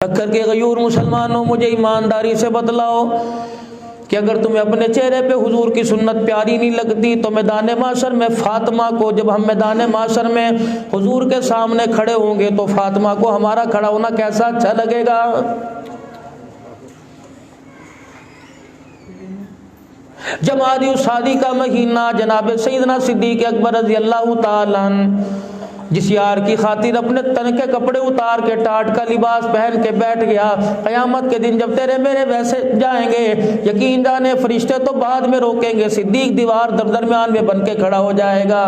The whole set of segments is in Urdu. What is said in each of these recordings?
کر کے غیور مسلمانوں مجھے ایمانداری سے بتلاؤ کہ اگر تمہیں اپنے چہرے پہ حضور کی سنت پیاری نہیں لگتی تو میدان معاشر میں فاطمہ کو، جب ہم میدان معاشر میں حضور کے سامنے کھڑے ہوں گے تو فاطمہ کو ہمارا کھڑا ہونا کیسا اچھا لگے گا؟ جمادی الثانی کا مہینہ، جناب سیدنا صدیق اکبر رضی اللہ تعالیٰ عنہ جس یار کی خاطر اپنے تن کے کپڑے اتار کے ٹاٹ کا لباس پہن کے بیٹھ گیا، قیامت کے دن جب تیرے میرے ویسے جائیں گے یقین جانے فرشتے تو بعد میں روکیں گے، صدیق دیوار درمیان میں بن کے کھڑا ہو جائے گا۔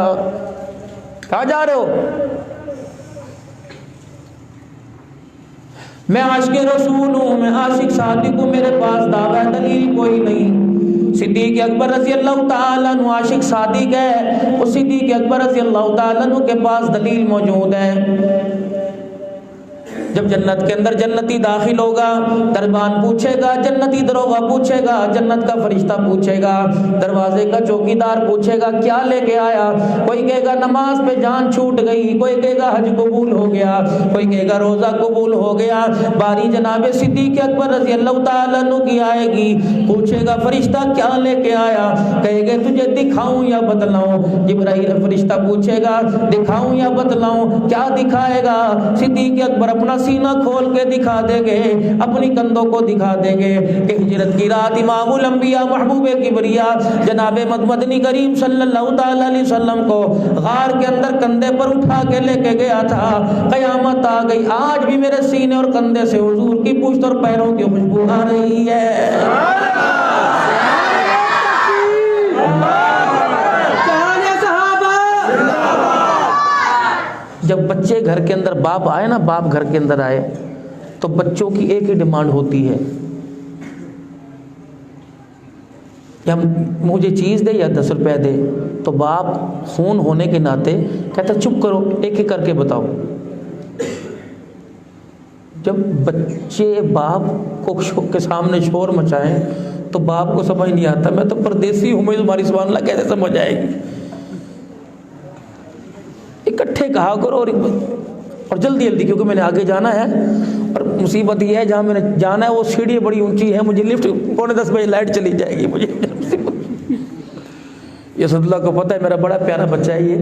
کہاں جا رہے ہو؟ میں عاشق رسول ہوں، میں عاشق صادق ہوں، میرے پاس دعویٰ دلیل کوئی نہیں۔ صدیق اکبر رضی اللہ تعالیٰ عنہ عاشق صادق ہے، اس صدیق اکبر رضی اللہ تعالیٰ عنہ کے پاس دلیل موجود ہے۔ جب جنت کے اندر جنتی داخل ہوگا، دربان پوچھے گا، جنتی دروغہ پوچھے گا، جنت کا فرشتہ پوچھے گا، دروازے کا چوکیدار پوچھے گا کیا لے کے آیا؟ کوئی کہے گا نماز پہ جان چھوٹ گئی، کوئی کہے گا حج قبول ہو گیا، کوئی کہے گا روزہ قبول ہو گیا۔ باری جناب صدیق اکبر رضی اللہ تعالیٰ عنہ کی آئے گی، پوچھے گا فرشتہ کیا لے کے آیا؟ کہے گے تجھے دکھاؤں یا بتلاؤں؟ جبرائیل فرشتہ پوچھے گا دکھاؤں یا بتلاؤں؟ کیا دکھائے گا؟ صدیق اکبر اپنا سینہ کھول کے دکھا دیں گے، اپنی کندھوں کو دکھا دیں گے کہ ہجرت کی رات امام الانبیاء محبوب کبریا جناب مدنی کریم صلی اللہ تعالی علیہ وسلم کو غار کے اندر کندھے پر اٹھا کے لے کے گیا تھا۔ قیامت آ گئی، آج بھی میرے سینے اور کندھے سے حضور کی پشت اور پیروں کی خوشبو آ رہی ہے۔ جب بچے گھر کے اندر باپ آئے نا، باپ گھر کے اندر آئے تو بچوں کی ایک ہی ڈیمانڈ ہوتی ہے کہ مجھے چیز دے یا 10 روپے دے، تو باپ خون ہونے کے ناطے کہتا چپ کرو، ایک ایک کر کے بتاؤ۔ جب بچے باپ کو کے سامنے شور مچائیں تو باپ کو سمجھ نہیں آتا، میں تو پردیسی ہوں، مجھے تمہاری سبحان اللہ کیسے سمجھ آئے گی؟ اکٹھے کہا کرو اور جلدی جلدی، کیونکہ میں نے آگے جانا ہے اور مصیبت یہ ہے جہاں میں نے جانا ہے وہ سیڑھی بڑی اونچی ہے، مجھے لفٹ 9:45 بجے لائٹ چلی جائے گی، مجھے یہ اسد اللہ کو پتہ ہے، میرا بڑا پیارا بچہ ہے یہ،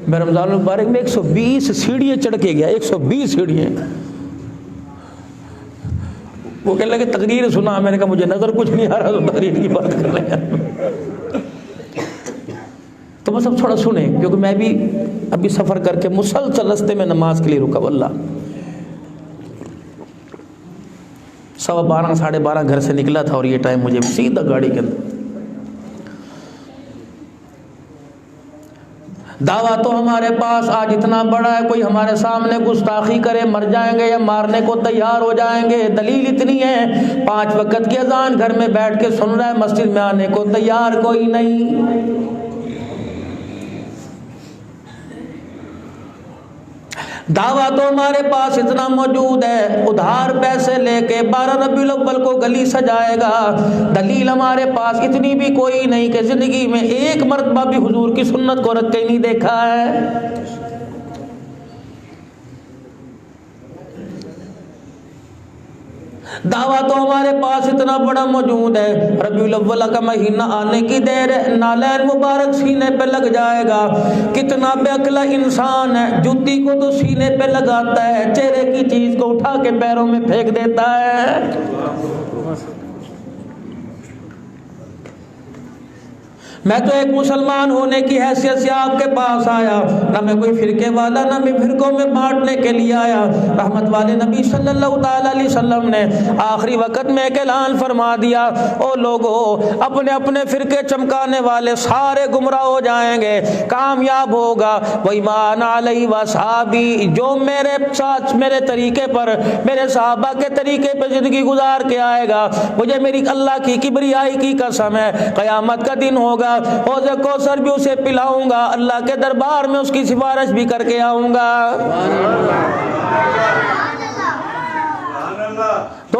میں رمضان المبارک میں 120 سیڑھیاں چڑھ کے گیا، 120 سیڑھیاں۔ وہ کہنے لگے تقریر سنا، میں نے کہا مجھے نظر کچھ نہیں آ رہا، تو تقریر کی بات کر رہے ہیں۔ تو بس اب تھوڑا سنیں، کیونکہ میں بھی ابھی سفر کر کے مسلسل رستے میں نماز کے لیے رکا، واللہ 12:15 12:30 گھر سے نکلا تھا، اور یہ ٹائم مجھے سیدھا گاڑی کے اندر۔ دعویٰ تو ہمارے پاس آج اتنا بڑا ہے، کوئی ہمارے سامنے گستاخی کرے مر جائیں گے یا مارنے کو تیار ہو جائیں گے۔ دلیل اتنی ہے 5 وقت کی اذان گھر میں بیٹھ کے سن رہا ہے، مسجد میں آنے کو تیار کوئی نہیں۔ دعویٰ تو ہمارے پاس اتنا موجود ہے، ادھار پیسے لے کے 12 ربیع الاول کو گلی سجائے گا۔ دلیل ہمارے پاس اتنی بھی کوئی نہیں کہ زندگی میں ایک مرتبہ بھی حضور کی سنت کو رکھ کے نہیں دیکھا ہے۔ دعویٰ تو ہمارے پاس اتنا بڑا موجود ہے، ربیع الاول کا مہینہ آنے کی دیر ہے، نالین مبارک سینے پہ لگ جائے گا۔ کتنا بے عقل انسان ہے، جوتی کو تو سینے پہ لگاتا ہے، چہرے کی چیز کو اٹھا کے پیروں میں پھینک دیتا ہے۔ میں تو ایک مسلمان ہونے کی حیثیت سے آپ کے پاس آیا، نہ میں کوئی فرقے والا، نہ میں فرقوں میں بانٹنے کے لیے آیا۔ رحمت والے نبی صلی اللہ تعالی علیہ وسلم نے آخری وقت میں ایک اعلان فرما دیا، او لوگو اپنے اپنے فرقے چمکانے والے سارے گمراہ ہو جائیں گے، کامیاب ہوگا وہی مان علیہ وصحابی، جو میرے ساتھ میرے طریقے پر، میرے صحابہ کے طریقے پہ زندگی گزار کے آئے گا، مجھے میری اللہ کی کبریائی کی قسم ہے، قیامت کا دن ہوگا، حوض کوثر بھی اسے پلاؤں گا، اللہ کے دربار میں اس کی سفارش بھی کر کے آؤں گا۔ تو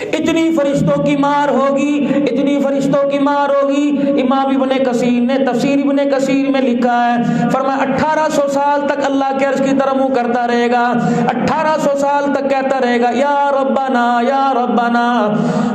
اتنی فرشتوں کی مار ہوگی، اتنی فرشتوں کی مار ہوگی۔ امام ابن کثیر نے تفسیر ابن کثیر میں لکھا ہے، فرمایا 1800 سال تک اللہ کے عرش کی طرف منہ کرتا رہے گا، 1800 سال تک کہتا رہے گا یا ربنا یا ربنا۔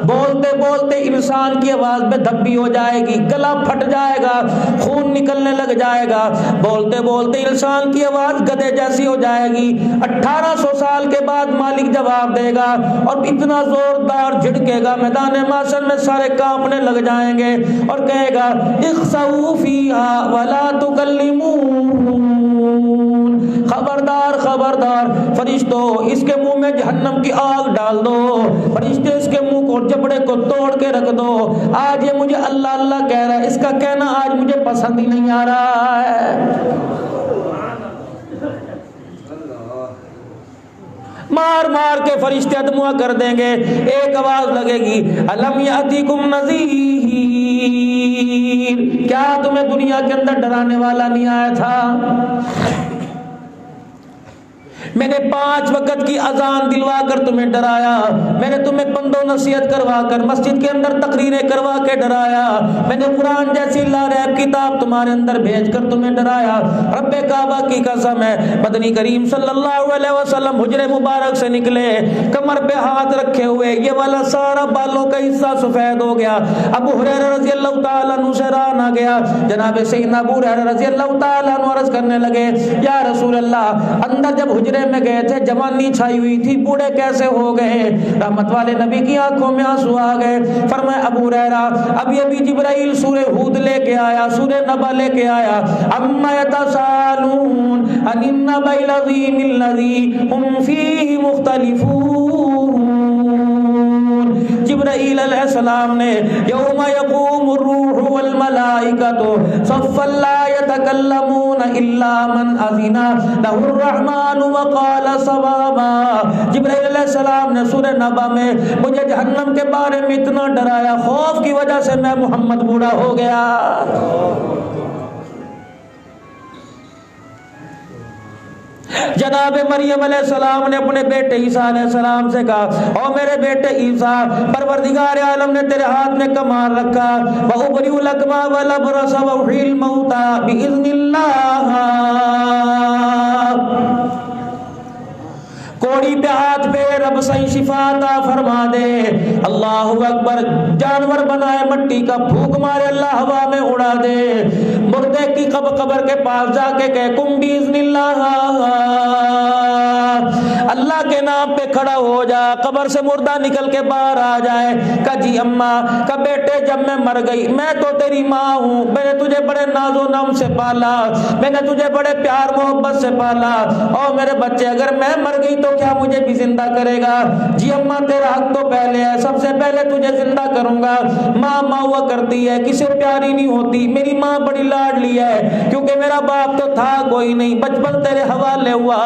بولتے بولتے انسان کی آواز میں دھبی ہو جائے گی، گلا پھٹ جائے گا، خون نکلنے لگ جائے گا، بولتے بولتے انسان کی آواز گدھے جیسی ہو جائے گی۔ 1800 سال کے بعد مالک جواب دے گا اور اتنا زوردار جھٹکے گا، میدان محشر میں سارے کانپنے لگ جائیں گے اور کہے گا اخسؤوا فیہا ولا تکلمون۔ خبردار خبردار فرشتوں، اس کے منہ میں جہنم کی آگ ڈال دو، فرشتے اس کے منہ کو جبڑے کو توڑ کے رکھ دو۔ آج یہ مجھے اللہ اللہ کہہ رہا ہے، اس کا کہنا آج مجھے پسند ہی نہیں آ رہا ہے۔ مار مار کے فرشتے ادموا کر دیں گے، ایک آواز لگے گی الم یاتیکم نذیر، کیا تمہیں دنیا کے اندر ڈرانے والا نہیں آیا تھا؟ میں نے 5 وقت کی اذان دلوا کر تمہیں ڈرایا، میں نے تمہیں پند و نصیحت کروا کر مسجد کے اندر تقریریں کروا کے ڈرایا، میں نے قرآن جیسی لاریب کتاب تمہارے اندر بھیج کر تمہیں ڈرایا۔ رب کعبہ کی قسم ہے، مدنی کریم صلی اللہ علیہ وسلم حجرے مبارک سے نکلے، کمر پہ ہاتھ رکھے ہوئے، یہ والا سارا بالوں کا حصہ سفید ہو گیا۔ ابو ہریرہ رضی اللہ تعالیٰ عنہ سے راہ نہ گیا، جناب سیدنا ابو ہریرہ رضی اللہ تعالیٰ عنہ عرض کرنے لگے یا رسول اللہ، اندر جب حجرے میں گئے تھے جوانی چھائی ہوئی تھی، بوڑھے کیسے ہو گئے؟ رحمت والے نبی کی آنکھوں میں آنسو آ گئے۔ فرمایا ابو ہریرہ ابھی ابھی جبرائیل سورہ ہود لے کے آیا، سورہ نبا لے کے آیا، اما یتساءلون عن النبأ العظیم الذی هم فیہ مختلفون۔ جبرائیل علیہ السلام نے یوم یقوم الروح والملائکۃ صفا لا یتکلمون الا من اذن لہ الرحمن وقال صوابا۔ جبرائیل علیہ السلام نے سورہ نبا میں مجھے جہنم کے بارے میں اتنا ڈرایا، خوف کی وجہ سے میں محمد بوڑھا ہو گیا۔ جناب مریم علیہ السلام نے اپنے بیٹے عیسیٰ علیہ السلام سے کہا او میرے بیٹے عیسیٰ، پروردگار عالم نے تیرے ہاتھ میں کمال رکھا، وَأُبْرِئُ الْأَكْمَحَ وَالْأَبْرَصَ وَأُحْيِي الْمَوْتَى بِإِذْنِ اللَّهِ۔ کوڑی پہ ہاتھ پہ رب صحیح شفا عطا فرما دے، اللہ اکبر، جانور بنائے مٹی کا پھونک مارے اللہ ہوا میں اڑا دے، مردے کی قبر کے پاس جا کے کہے کم باذن اللہ، اللہ کے نام پہ کھڑا ہو جا، قبر سے مردہ نکل کے باہر آ جائے۔ کہا جی اماں، کہا بیٹے جب میں مر گئی، میں تو تیری ماں ہوں، میں نے تجھے بڑے ناز و نم سے پالا، میں نے تجھے بڑے پیار محبت سے پالا، اور میرے بچے اگر میں مر گئی تو کیا مجھے بھی زندہ کرے گا؟ جی اماں تیرا حق تو پہلے ہے، سب سے پہلے تجھے زندہ کروں گا۔ ماں ماں ہوا کرتی ہے، کسے پیاری نہیں ہوتی، میری ماں بڑی لاڈلی ہے، کیونکہ میرا باپ تو تھا کوئی نہیں، بچپن تیرے حوالے ہوا،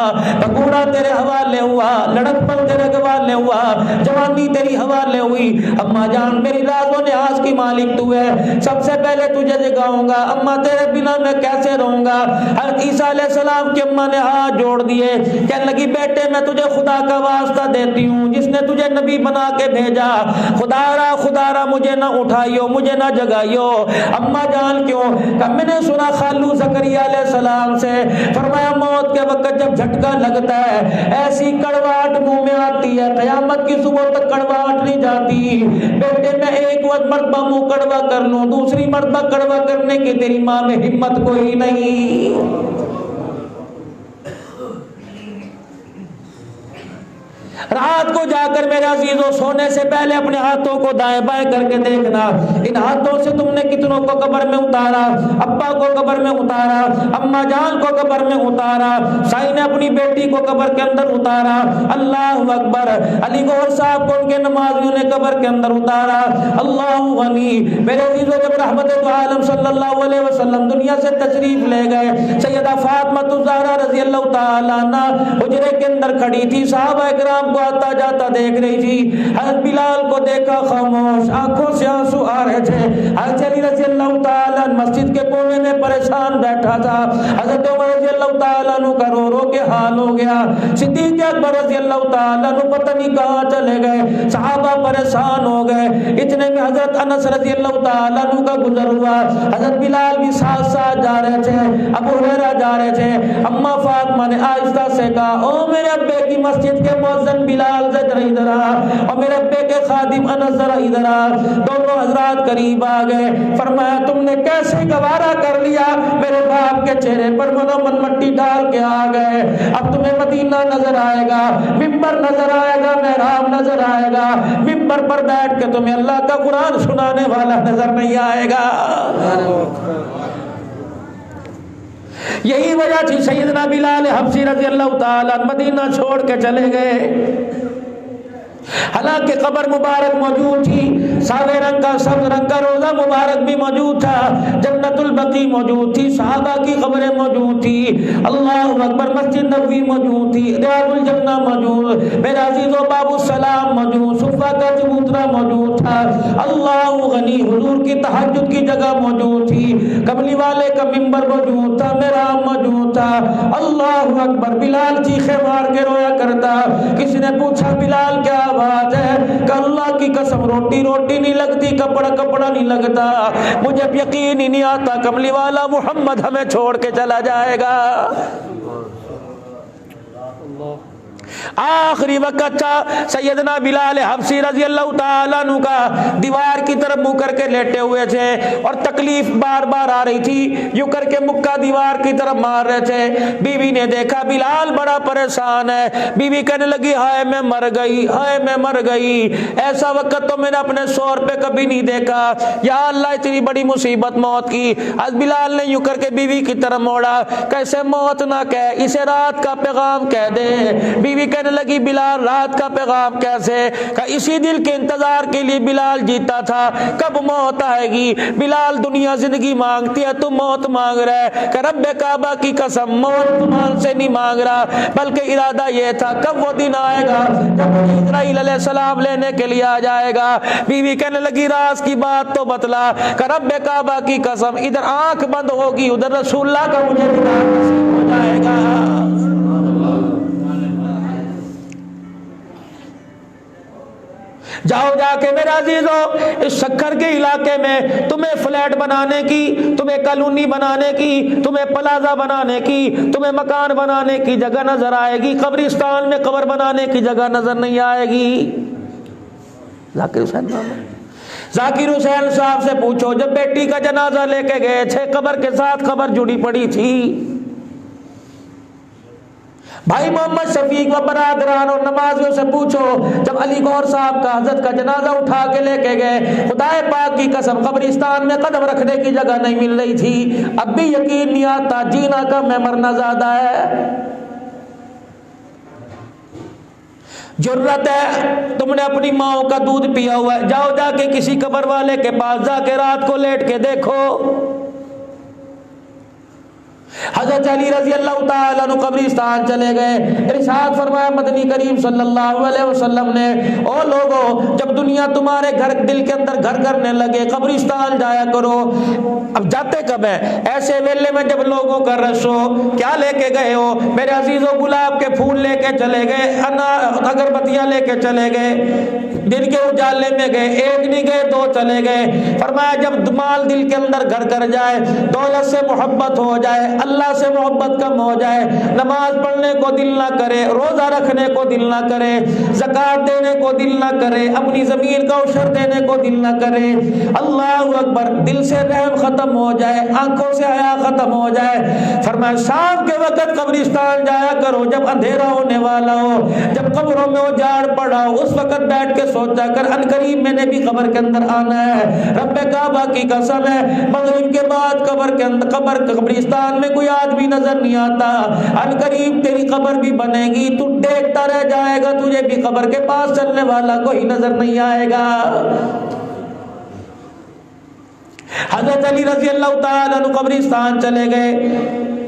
بوڑھا تیرے حوالے ہوا، لڑکپن تیرے حوالے ہوا، جوانی تیری حوالے ہوئی۔ اماں جان میری راز و نیاز کی مالک تو ہے، سب سے پہلے تجھے جگاؤں گا، اماں تیرے بنا میں کیسے رہوں گا؟ حضرت عیسیٰ علیہ السلام کی اماں نے ہاتھ جوڑ دیے، کہنے لگی بیٹے میں تجھے خدا کا واسطہ دیتی ہوں جس نے تجھے نبی بنا کے بھیجا، خدا را مجھے نہ اٹھائیو، مجھے نہ جگائیو۔ اماں جان کیوں؟ کہ میں نے سنا خالو زکریا علیہ السلام سے، فرمایا موت کے وقت جب جھٹکا لگتا ہے ایسی کڑواہٹ منہ میں آتی ہے، قیامت کی صبح تک کڑواہٹ نہیں جاتی۔ بیٹے میں ایک وقت مرتبہ منہ کڑوا کر لوں، دوسری مرتبہ کڑوا کرنے کی تیری ماں میں ہمت کوئی نہیں۔ رات کو جا کر میرے عزیزوں سونے سے پہلے اپنے ہاتھوں کو دائیں بائیں کر کے دیکھنا، ان ہاتھوں سے تم نے کتنوں کو قبر میں اتارا، ابا کو قبر میں اتارا، اماں جان کو قبر میں اتارا، سائی نے اپنی بیٹی کو قبر کے اندر اتارا، اللہ اکبر، علی گوہر صاحب کو ان کے نمازیوں نے قبر کے اندر اتارا، اللہ غنی۔ میرے عزیزوں جب رحمت عالم صلی اللہ علیہ وسلم دنیا سے تشریف لے گئے، سیدہ فاطمہ الزہرا رضی اللہ تعالیٰ عنہ حجرے کے اندر کھڑی تھی، صحابہ کرام کو آتا جاتا دیکھ رہی تھی۔ حضرت بلال کو دیکھا خاموش، آنکھوں سے آنسو آ رہے تھے۔ حضرت علی رضی اللہ تعالیٰ مسجد کے کونے میں پریشان بیٹھا تھا۔ حضرت عمر رضی اللہ تعالیٰ عنہ کا رو رو کے حال ہو گیا. صدیق اکبر رضی اللہ تعالیٰ عنہ پتہ نہیں کہاں چلے گئے. صحابہ پریشان ہو گئے. اتنے میں حضرت انس رضی اللہ تعالیٰ عنہ کا گزر ہوا. حضرت بلال بھی ساتھ ساتھ جا رہے تھے, ابو ہریرہ جا رہے تھے. اما فاطمہ نے آہستہ سے کہا, او میرے ابے کی مسجد کے مؤذن بلال ذرا ادھر آ, اور میرے ابے کے خادم انس ذرا ادھر آ. دونوں حضرات قریب آ گئے. فرمایا تم نے کیسے گوارا کر لیا, میرے باپ کے چہرے پر منومن مٹی ڈال کے آ گئے. اب تمہیں مدینہ نظر آئے گا, ممبر نظر آئے گا, محراب نظر آئے گا, ممبر پر بیٹھ کے تمہیں اللہ کا قرآن سنانے والا نظر نہیں آئے گا. یہی وجہ تھی سیدنا بلال حبشی رضی اللہ تعالیٰ مدینہ چھوڑ کے چلے گئے. حالانکہ قبر مبارک موجود تھی, سابے رنگ کا سبز رنگ کا روزہ مبارک بھی موجود تھا, جنت البقیع موجود تھی, صحابہ کی قبریں موجود تھی, اللہ اکبر, مسجد نبوی موجود تھی, ریاض الجنہ موجود, میرا عزیز و باب السلام موجود, صفہ کا چبوترا موجود تھا, اللہ غنی حضور کی تہجد کی جگہ موجود تھی, کملی والے کا ممبر موجود تھا, محراب موجود تھا. اللہ اکبر, بلال چیخے مار کے رویا کرتا. کسی نے پوچھا بلال کیا بات ہے, کہ اللہ کی قسم روٹی روٹی نہیں لگتی, کپڑا کپڑا نہیں لگتا, مجھے یقین ہی نہیں آتا کملی والا محمد ہمیں چھوڑ کے چلا جائے گا. آخری وقت تھا, سیدنا بلال حبشی رضی اللہ تعالیٰ عنہ کا دیوار کی طرف منہ کر کے لیٹے ہوئے تھے, اور تکلیف بار بار آ رہی تھی, یوں کر کے مکہ دیوار کی طرف مار رہے تھے. بیوی نے دیکھا بلال بڑا پریشان ہے. بیوی کہنے لگی, ہائے میں مر گئی, ہائے میں مر گئی, ایسا وقت تو میں نے اپنے شوہر پہ کبھی نہیں دیکھا, یا اللہ اتنی بڑی مصیبت موت کی. از بلال نے یوں کر کے بیوی کی طرف موڑا, کیسے موت نہ کہے, اسے رات کا پیغام کہہ دے. بیوی کہنے لگی, بلال رات کا پیغام کیسے, کہ اسی دل کے انتظار کے لیے بلال جیتا تھا, کب موت آئے گی. بلال دنیا زندگی مانگتی ہے, تو موت مانگ رہا ہے, کہ رب کعبہ کی قسم موت تمہان سے نہیں مانگ رہا, بلکہ ارادہ یہ تھا کب وہ دن آئے گا جب اسرائیل علیہ السلام لینے کے لیے آ جائے گا. بیوی کہنے لگی, راز کی بات تو بتلا, کہ رب کعبہ کی قسم ادھر آنکھ بند ہوگی, ادھر رسول اللہ کا مجھے دیدار نصیب ہو جائے گا. جاؤ جا کے میرے عزیزو, اس شکر کے علاقے میں تمہیں فلیٹ بنانے کی, تمہیں کالونی بنانے کی, تمہیں پلازا بنانے کی, تمہیں مکان بنانے کی جگہ نظر آئے گی, قبرستان میں قبر بنانے کی جگہ نظر نہیں آئے گی. ذاکر حسین نام ہے, ذاکر حسین صاحب سے پوچھو, جب بیٹی کا جنازہ لے کے گئے تھے, قبر کے ساتھ قبر جڑی پڑی تھی. بھائی محمد شفیق و برادران اور نمازیوں سے پوچھو, جب علی گور صاحب کا حضرت کا جنازہ اٹھا کے لے کے گئے, خدائے پاک کی قسم قبرستان میں قدم رکھنے کی جگہ نہیں مل رہی تھی, اب بھی یقین نہیں آتا جینا کم ہے مرنا زیادہ ہے. جرت ہے, تم نے اپنی ماں کا دودھ پیا ہوا ہے, جاؤ جا کے کسی قبر والے کے پاس جا کے رات کو لیٹ کے دیکھو. حضرت علی رضی اللہ تعالیٰ عنہ قبرستان چلے گئے. ارشاد فرمایا مدنی کریم صلی اللہ علیہ وسلم نے, او لوگو جب دنیا تمہارے گھر دل کے اندر گھر کرنے لگے, قبرستان جایا کرو. اب جاتے کب ہیں, ایسے ویلے میں جب لوگوں کا رش ہو. کیا لے کے گئے ہو میرے عزیزو, گلاب کے پھول لے کے چلے گئے, اگربتیاں لے کے چلے گئے, دن کے اجالے میں گئے, ایک نہیں گئے دو چلے گئے. فرمایا جب مال دل کے اندر گھر کر جائے, دولت سے محبت ہو جائے, اللہ سے محبت کم ہو جائے, نماز پڑھنے کو دل نہ کرے, روزہ رکھنے کو دل نہ کرے, زکات دینے کو دل نہ کرے, اپنی زمین کا عشر دینے کو دل نہ کرے, اللہ اکبر, دل سے رحم ختم ہو جائے, آنکھوں سے حیا ختم ہو جائے. فرمایا شام کے وقت قبرستان جایا کرو, جب اندھیرا ہونے والا ہو, جب قبروں میں اجاڑ پڑا ہو, اس وقت بیٹھ کے سوچا کر ان قریب میں نے بھی قبر کے اندر آنا ہے. رب کعبہ کی قسم ہے, مغرب کے بعد قبر کے اندر قبرستان میں کوئی آدمی نظر نہیں آتا, ان قریب تیری قبر بھی بنے گی, تو دیکھتا رہ جائے گا, تجھے بھی قبر کے پاس چلنے والا کوئی نظر نہیں آئے گا. حضرت علی رضی اللہ تعالیٰ عنہ قبرستان چلے گئے,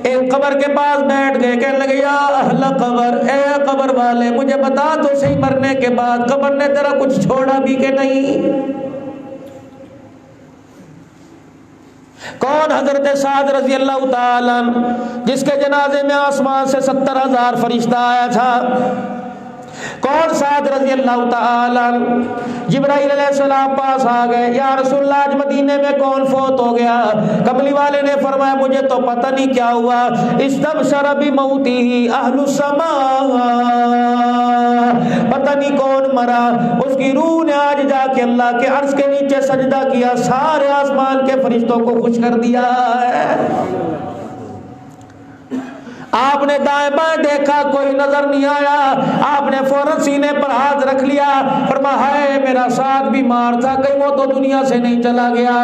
ایک قبر کے پاس بیٹھ گئے, کہنے لگے یا اہل قبر, اے قبر والے مجھے بتا تو صحیح, مرنے کے بعد قبر نے تیرا کچھ چھوڑا بھی کہ نہیں. کون؟ حضرت سعد رضی اللہ تعالیٰ عنہ، جس کے جنازے میں آسمان سے 70,000 فرشتہ آیا تھا۔ کون؟ سعد رضی اللہ تعالیٰ عنہ۔ جبرائیل علیہ السلام پاس آ گئے، یا رسول اللہ آج مدینے میں کون فوت ہو گیا؟ کملی والے نے فرمایا مجھے تو پتہ نہیں کیا ہوا، استبشر بموتہ اہل السماء، پتہ نہیں کون مرا، اس کی روح نے آج جا کے اللہ کے عرش کے نیچے سجدہ کیا، سارے آسمان کے فرشتوں کو خوش کر دیا ہے۔ آپ نے دائیں بائیں دیکھا، کوئی نظر نہیں آیا، آپ نے فوراً سینے پر ہاتھ رکھ لیا، فرمایا ہے میرا سعد بیمار تھا، کہیں وہ تو دنیا سے نہیں چلا گیا۔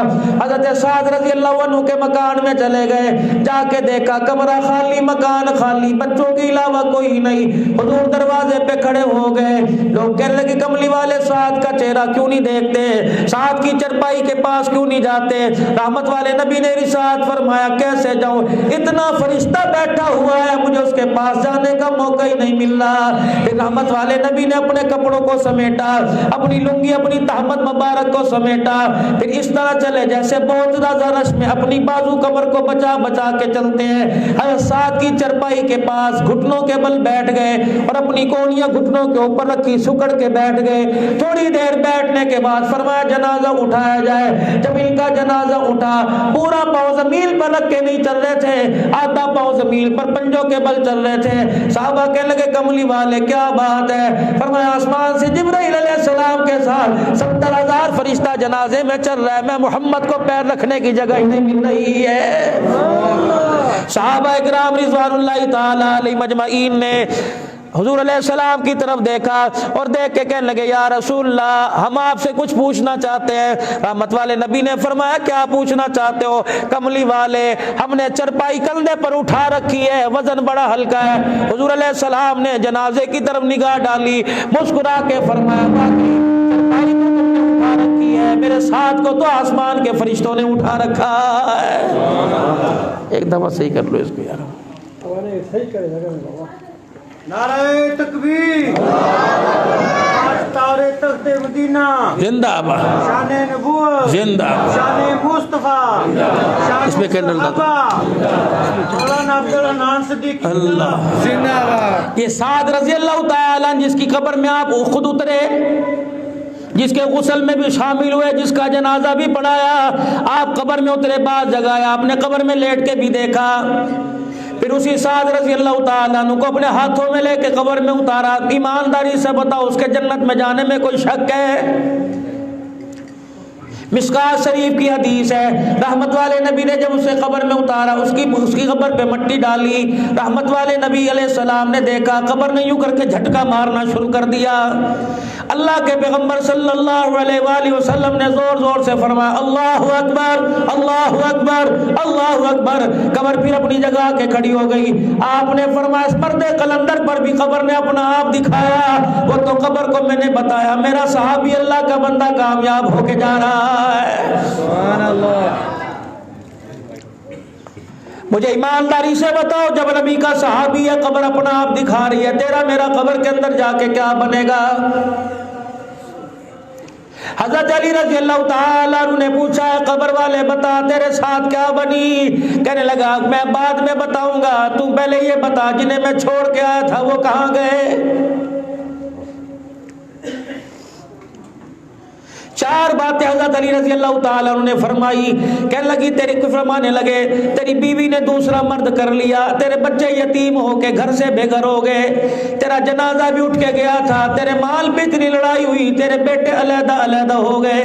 حضرت سعد رضی اللہ عنہ کے مکان میں چلے گئے، جا کے دیکھا کمرہ خالی، مکان خالی، بچوں کے علاوہ کوئی نہیں۔ حضور دروازے پہ کھڑے ہو گئے، لوگ کہنے لگے کملی والے سعد کا چہرہ کیوں نہیں دیکھتے، سعد کی چرپائی کے پاس کیوں نہیں جاتے؟ رحمت والے نبی نے ارشاد فرمایا کیسے جاؤں، اتنا فرشتہ بیٹھا ہوا ہے، مجھے اس کے پاس جانے کا موقع ہی نہیں مل رہا۔ پھر رحمت والے نبی نے اپنے کپڑوں کو سمیٹا، اپنی لنگی اپنی تہمت مبارک کو سمیٹا، پھر اس طرح چلے جیسے بہت زیادہ رش میں اپنی بازو کمر کو بچا بچا کے چلتے ہیں۔ حضرت سعد کی چرپائی کے پاس گھٹنوں کے بل بیٹھ گئے اور اپنی کونیاں گھٹنوں کے اوپر رکھی، سکڑ کے بیٹھ گئے۔ تھوڑی دیر بیٹھنے کے بعد فرمایا جنازہ اٹھایا جائے۔ جب ان کا جنازہ اٹھا، پورا پاؤں زمین پر رکھ کے نہیں چل رہے تھے، آدھا پاؤں زمین پر پنجوں کے بل چل رہے تھے۔ صحابہ کہنے لگے کملی والے کیا بات ہے؟ فرمایا آسمان سے جبرائیل علیہ السلام کے ساتھ 70,000 فرشتہ جنازے میں چل رہا ہے، میں محمد کو پیر رکھنے کی جگہ ہی نہیں مل رہی ہے۔ صحابہ اکرام رضوان اللہ تعالی علیہ مجمعین نے حضور علیہ السلام کی طرف دیکھا اور دیکھ کے کہنے لگے یا رسول اللہ ہم آپ سے کچھ پوچھنا چاہتے ہیں۔ رحمت والے نبی نے فرمایا کیا پوچھنا چاہتے ہو؟ کملی والے ہم نے چرپائی کندھے پر اٹھا رکھی ہے، وزن بڑا ہلکا ہے۔ حضور علیہ السلام نے جنازے کی طرف نگاہ ڈالی، مسکرا کے فرمایا چرپائی تو تم نے اٹھا رکھی ہے، میرے ساتھ کو تو آسمان کے فرشتوں نے اٹھا رکھا ہے۔ ایک دفعہ صحیح کر لو اس کو یار، صحیح کرے لگا نعرہ تکبیر، تارے تخت مدینہ زندہ آباد، شان نبوت زندہ آباد، شان مصطفیٰ، اس میں کینڈل ڈالتا مولانا عبدالرحمن صدیقی اللہ زندہ آباد۔ یہ سعد رضی اللہ تعالیٰ جس کی قبر میں آپ خود اترے، جس کے غسل میں بھی شامل ہوئے، جس کا جنازہ بھی پڑھایا، آپ قبر میں اترے، بعض جگہ آپ نے قبر میں لیٹ کے بھی دیکھا۔ پھر اسی سعد رضی اللہ تعالیٰ عنہ کو اپنے ہاتھوں میں لے کے قبر میں اتارا۔ ایمانداری سے بتاؤ اس کے جنت میں جانے میں کوئی شک ہے؟ مشکات شریف کی حدیث ہے، رحمت والے نبی نے جب اسے قبر میں اتارا، اس کی قبر پہ مٹی ڈالی، رحمت والے نبی علیہ السلام نے دیکھا قبر نے یوں کر کے جھٹکا مارنا شروع کر دیا۔ اللہ کے پیغمبر صلی اللہ علیہ وآلہ وسلم نے زور زور سے فرمایا اللہ اکبر اللہ اکبر اللہ اکبر۔ قبر پھر اپنی جگہ کے کھڑی ہو گئی۔ آپ نے فرمایا اس پردے قلندر پر بھی قبر نے اپنا آپ دکھایا، وہ تو قبر کو میں نے بتایا میرا صحابی اللہ کا بندہ کامیاب ہو کے جا رہا ہے۔ سبحان اللہ۔ مجھے ایمانداری سے بتاؤ جب نبی کا صحابی ہے قبر اپنا آپ دکھا رہی ہے، تیرا میرا قبر کے اندر جا کے کیا بنے گا؟ حضرت علی رضی اللہ تعالیٰ عنہ نے پوچھا ہے قبر والے بتا تیرے ساتھ کیا بنی؟ کہنے لگا میں بعد میں بتاؤں گا، تو پہلے یہ بتا جنہیں میں چھوڑ کے آیا تھا وہ کہاں گئے؟ چار باتیں حضرت علی رضی اللہ تعالیٰ عنہ نے فرمائی۔ کہنے لگی تیری فرمانے لگے تیری بیوی نے دوسرا مرد کر لیا، تیرے بچے یتیم ہو کے گھر سے بے گھر ہو گئے، تیرا جنازہ بھی اٹھ کے گیا تھا، تیرے مال پہ اتنی لڑائی ہوئی، تیرے بیٹے علیحدہ علیحدہ ہو گئے،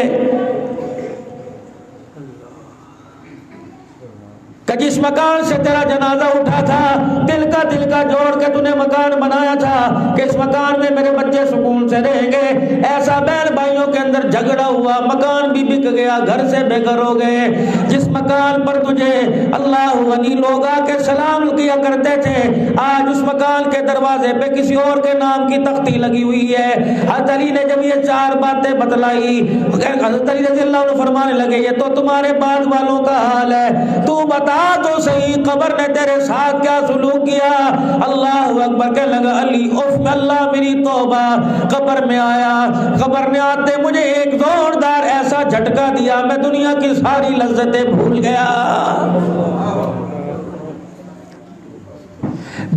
کہ جس مکان سے تیرا جنازہ اٹھا تھا دل کا جوڑ کے تو نے مکان بنایا تھا کہ اس مکان میں میرے بچے سکون سے رہیں گے، ایسا بہن بھائیوں کے اندر جھگڑا ہوا، مکان بھی بک گیا، گھر سے بے گھر ہو گئے، جس مکان پر تجھے اللہ غنی لوگ آ کے سلام کیا کرتے تھے آج اس مکان کے دروازے پہ کسی اور کے نام کی تختی لگی ہوئی ہے۔ حضرت علی نے جب یہ چار باتیں بتلائی، حضرت علی رضی اللہ عنہ فرمانے لگے یہ تو تمہارے بعد والوں کا حال ہے، تو بتا تو صحیح قبر نے تیرے ساتھ کیا سلوک کیا؟ اللہ اکبر، کہنے لگا علی اف اللہ میری توبہ، قبر میں آیا، قبر میں آتے مجھے ایک زوردار ایسا جھٹکا دیا، میں دنیا کی ساری لذتیں بھول گیا۔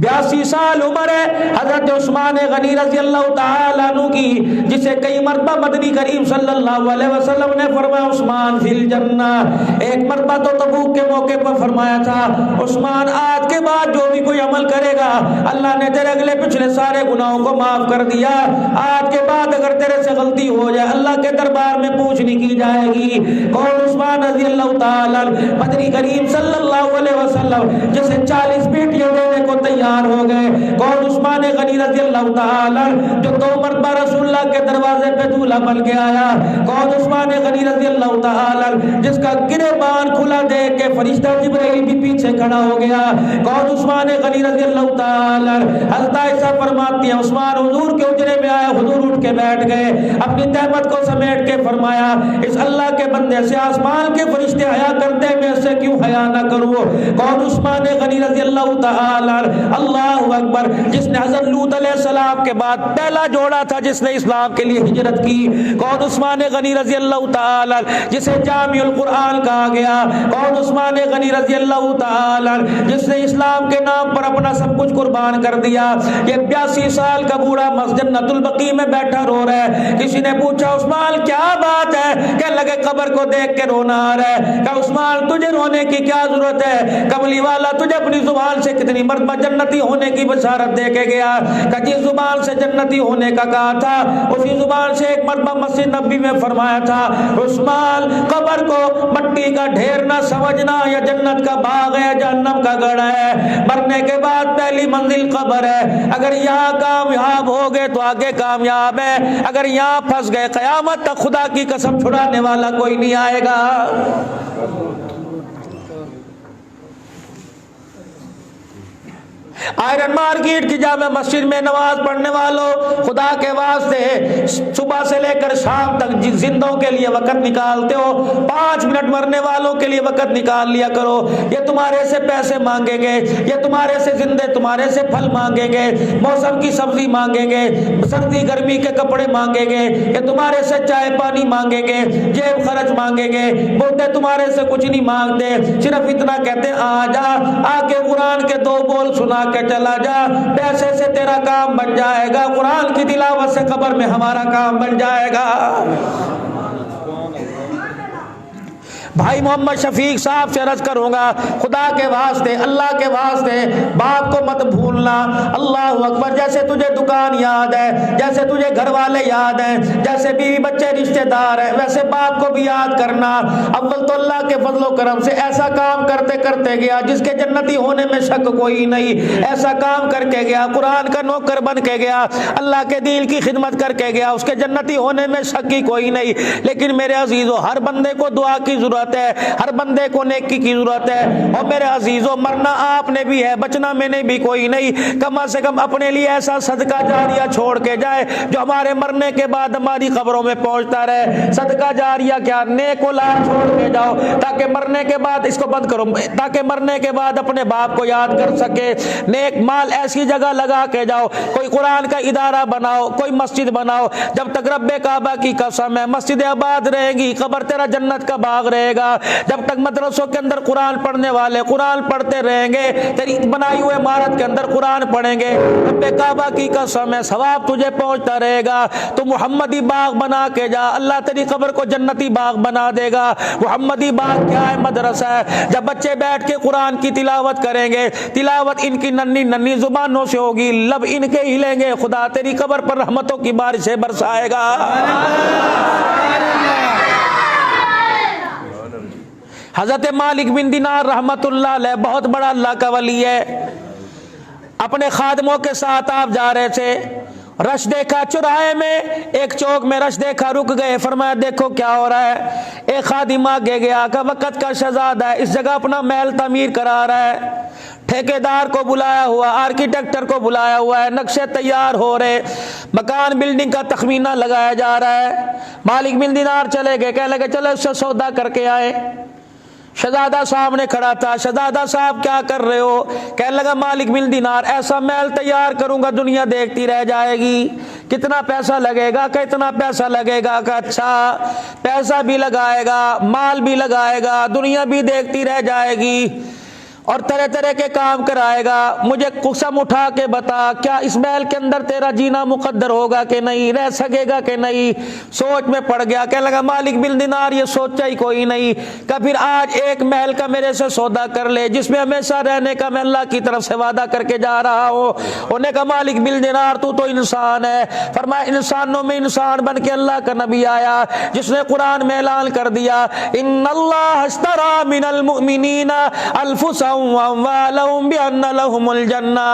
82 سال عمر ہے حضرت عثمان غنی رضی اللہ تعالیٰ عنہ کی، جسے کئی مرتبہ مدنی کریم صلی اللہ علیہ وسلم نے فرمایا عثمان فی الجنہ۔ ایک مرتبہ تو تبوک کے موقع پر فرمایا تھا عثمان آج کے بعد جو بھی کوئی عمل کرے گا اللہ نے تیرے اگلے پچھلے سارے گناہوں کو معاف کر دیا، آج کے بعد اگر تیرے سے غلطی ہو جائے اللہ کے دربار میں پوچھنی کی جائے گی۔ کون؟ عثمان رضی اللہ تعالیٰ مدنی کریم صلی اللہ علیہ وسلم جسے 40 بیٹیاں دینے کو تیار ہو گئے۔ کون؟ عثمان غنی رضی اللہ تعالیٰ جو 2 مرتبہ رسول اللہ کے دروازے پہ دولہا بن کے آیا۔ کون؟ عثمان غنی رضی اللہ تعالیٰ جس کا گریبان کھلا دیکھ کے فرشتہ جبرائیل بھی پیچھے کھڑا ہو گیا۔ کون؟ عثمان غنی رضی اللہ تعالیٰ۔ حضرت عائشہ فرماتی ہیں عثمان حضور کے حجرے میں آیا، حضور اٹھ کے بیٹھ گئے، اپنی تہمت کو سمیٹ کے فرمایا اس اللہ کے بندے سے آسمان کے فرشتے حیا کرتے میں سے کیوں حیا نہ کروں؟ کون؟ عثمان غنی رضی اللہ تعالیٰ۔ اللہ اکبر، جس نے حضرت لوط علیہ السلام کے بعد پہلا جوڑا تھا جس نے اسلام کے لیے ہجرت کی۔ کون؟ عثمان غنی رضی اللہ تعالی جسے جامع القرآن کہا گیا۔ کون؟ عثمان غنی رضی اللہ تعالی جس نے اسلام کے نام پر اپنا سب کچھ قربان کر دیا۔ یہ 82 سال کا بوڑھا جنت البقیع میں بیٹھا رو رہا ہے۔ کسی نے پوچھا عثمان کیا بات ہے؟ کہنے لگے قبر کو دیکھ کے رونا آ رہا ہے۔ کہ عثمان تجھے رونے کی کیا ضرورت ہے؟ کملی والا تجھے اپنی زبان سے کتنی مرتبہ جنتی ہونے کی بشارت دے کے گیا کہ جس زبان سے جنتی ہونے کا کہا تھا اسی زبان سے ایک مرتبہ مسجد نبی میں فرمایا تھا عثمان قبر کو مٹی کا ڈھیر نہ سمجھنا، یا جنت کا باغ ہے جہنم کا گڑھ ہے، مرنے کے بعد پہلی منزل قبر ہے، اگر یہاں کامیاب ہو گئے تو آگے کامیاب ہے، اگر یہاں پھنس گئے قیامت تک خدا کی قسم چھڑانے والا کوئی نہیں آئے گا۔ آئرن مارکیٹ کی جامع مسجد میں نماز پڑھنے والوں خدا کے واسطے صبح سے لے کر شام تک زندوں کے لیے وقت نکالتے ہو، 5 منٹ مرنے والوں کے لیے وقت نکال لیا کرو۔ یہ تمہارے سے پیسے مانگیں گے، یہ تمہارے سے زندے تمہارے سے پھل مانگیں گے، موسم کی سبزی مانگیں گے، سردی گرمی کے کپڑے مانگیں گے، یہ تمہارے سے چائے پانی مانگیں گے، جیب خرچ مانگیں گے، بولتے تمہارے سے کچھ نہیں مانگتے، صرف اتنا کہتے ہیں آ جا، آ کے قرآن کے 2 بول سنا کے چلا جا، پیسے سے تیرا کام بن جائے گا، قرآن کی تلاوت سے قبر میں ہمارا کام بن جائے گا۔ بھائی محمد شفیق صاحب سے عرض کروں گا خدا کے واسطے اللہ کے واسطے باپ کو مت بھولنا۔ اللہ اکبر، جیسے تجھے دکان یاد ہے، جیسے تجھے گھر والے یاد ہیں، جیسے بیوی بچے رشتہ دار ہیں، ویسے باپ کو بھی یاد کرنا۔ اول تو اللہ کے فضل و کرم سے ایسا کام کرتے کرتے گیا جس کے جنتی ہونے میں شک کوئی نہیں، ایسا کام کر کے گیا، قرآن کا نوکر بن کے گیا، اللہ کے دین کی خدمت کر کے گیا، اس کے جنتی ہونے میں شک ہی کوئی نہیں۔ لیکن میرے عزیزو ہر بندے کو دعا کی ضرورت ہے، ہر بندے کو نیکی کی ضرورت ہے، اور میرے عزیزو مرنا آپ نے بھی ہے، بچنا میں نے بھی کوئی نہیں۔ کم سے کم اپنے لیے ایسا صدقہ جاریہ چھوڑ کے جائے جو ہمارے مرنے کے بعد ہماری قبروں میں پہنچتا رہے۔ صدقہ جاریہ کیا؟ نیک اولاد چھوڑ کے جاؤ تاکہ مرنے کے بعد، اس کو بند کرو، تاکہ مرنے کے بعد اپنے باپ کو یاد کر سکے۔ نیک مال ایسی جگہ لگا کے جاؤ، کوئی قرآن کا ادارہ بناؤ، کوئی مسجد بناؤ، جب تک رب کعبہ کی قسم ہے مسجد آباد رہے گی قبر تیرا جنت کا باغ رہے گا۔ جب تک مدرسوں کے اندر قرآن پڑھنے والے قرآن پڑھتے رہیں گے، تیری بنائی ہوئے عمارت کے اندر قرآن پڑھیں گے، رب کعبہ کی قسم ہے ثواب تجھے پہنچتا رہے گا۔ تو محمدی باغ بنا کے جا، اللہ تیری قبر کو جنتی باغ بنا دے گا۔ محمدی باغ کیا ہے؟ مدرسہ ہے۔ جب بچے بیٹھ کے قرآن کی تلاوت کریں گے، تلاوت ان کی ننھی ننھی زبانوں سے ہوگی، لب ان کے ہلیں گے، خدا تیری قبر پر رحمتوں کی بارشیں برسائے گا۔ حضرت مالک بن دینار رحمت اللہ علیہ بہت بڑا اللہ کا ولی ہے، اپنے خادموں کے ساتھ آپ جا رہے تھے، رش دیکھا چوراہے میں، ایک چوک میں رش دیکھا، رک گئے، فرمایا دیکھو کیا ہو رہا ہے۔ ایک خادم آگے گیا کہ وقت کا شہزادہ ہے، اس جگہ اپنا محل تعمیر کرا رہا ہے، ٹھیکیدار کو بلایا ہوا، آرکیٹیکٹر کو بلایا ہوا ہے، نقشے تیار ہو رہے، مکان بلڈنگ کا تخمینہ لگایا جا رہا ہے۔ مالک بن دینار چلے گئے، کہنے لگے چلو اس سے سودا کر کے آئے۔ شہزادہ سامنے کھڑا تھا. شہزادہ صاحب کیا کر رہے ہو؟ کہنے لگا مالک بن دینار ایسا محل تیار کروں گا دنیا دیکھتی رہ جائے گی. کتنا پیسہ لگے گا؟ کہ اتنا پیسہ لگے گا. کہ اچھا پیسہ بھی لگائے گا, مال بھی لگائے گا, دنیا بھی دیکھتی رہ جائے گی اور طرح طرح کے کام کرائے گا. مجھے قسم اٹھا کے بتا کیا اس محل کے اندر تیرا جینا مقدر ہوگا کہ نہیں, رہ سکے گا کہ نہیں؟ سوچ میں پڑ گیا. کہنے لگا مالک بن دینار یہ سوچا ہی کوئی نہیں کہ پھر آج ایک محل کا میرے سے سودا کر لے جس میں ہمیشہ رہنے کا میں اللہ کی طرف سے وعدہ کر کے جا رہا ہوں. انہوں نے کہا مالک بن دینار تو انسان ہے. فرمایا انسانوں میں انسان بن کے اللہ کا نبی آیا جس نے قرآن میں اعلان کر دیا ان اللہ اشترى من المؤمنین انفسهم واموالهم بان لهم الجنہ.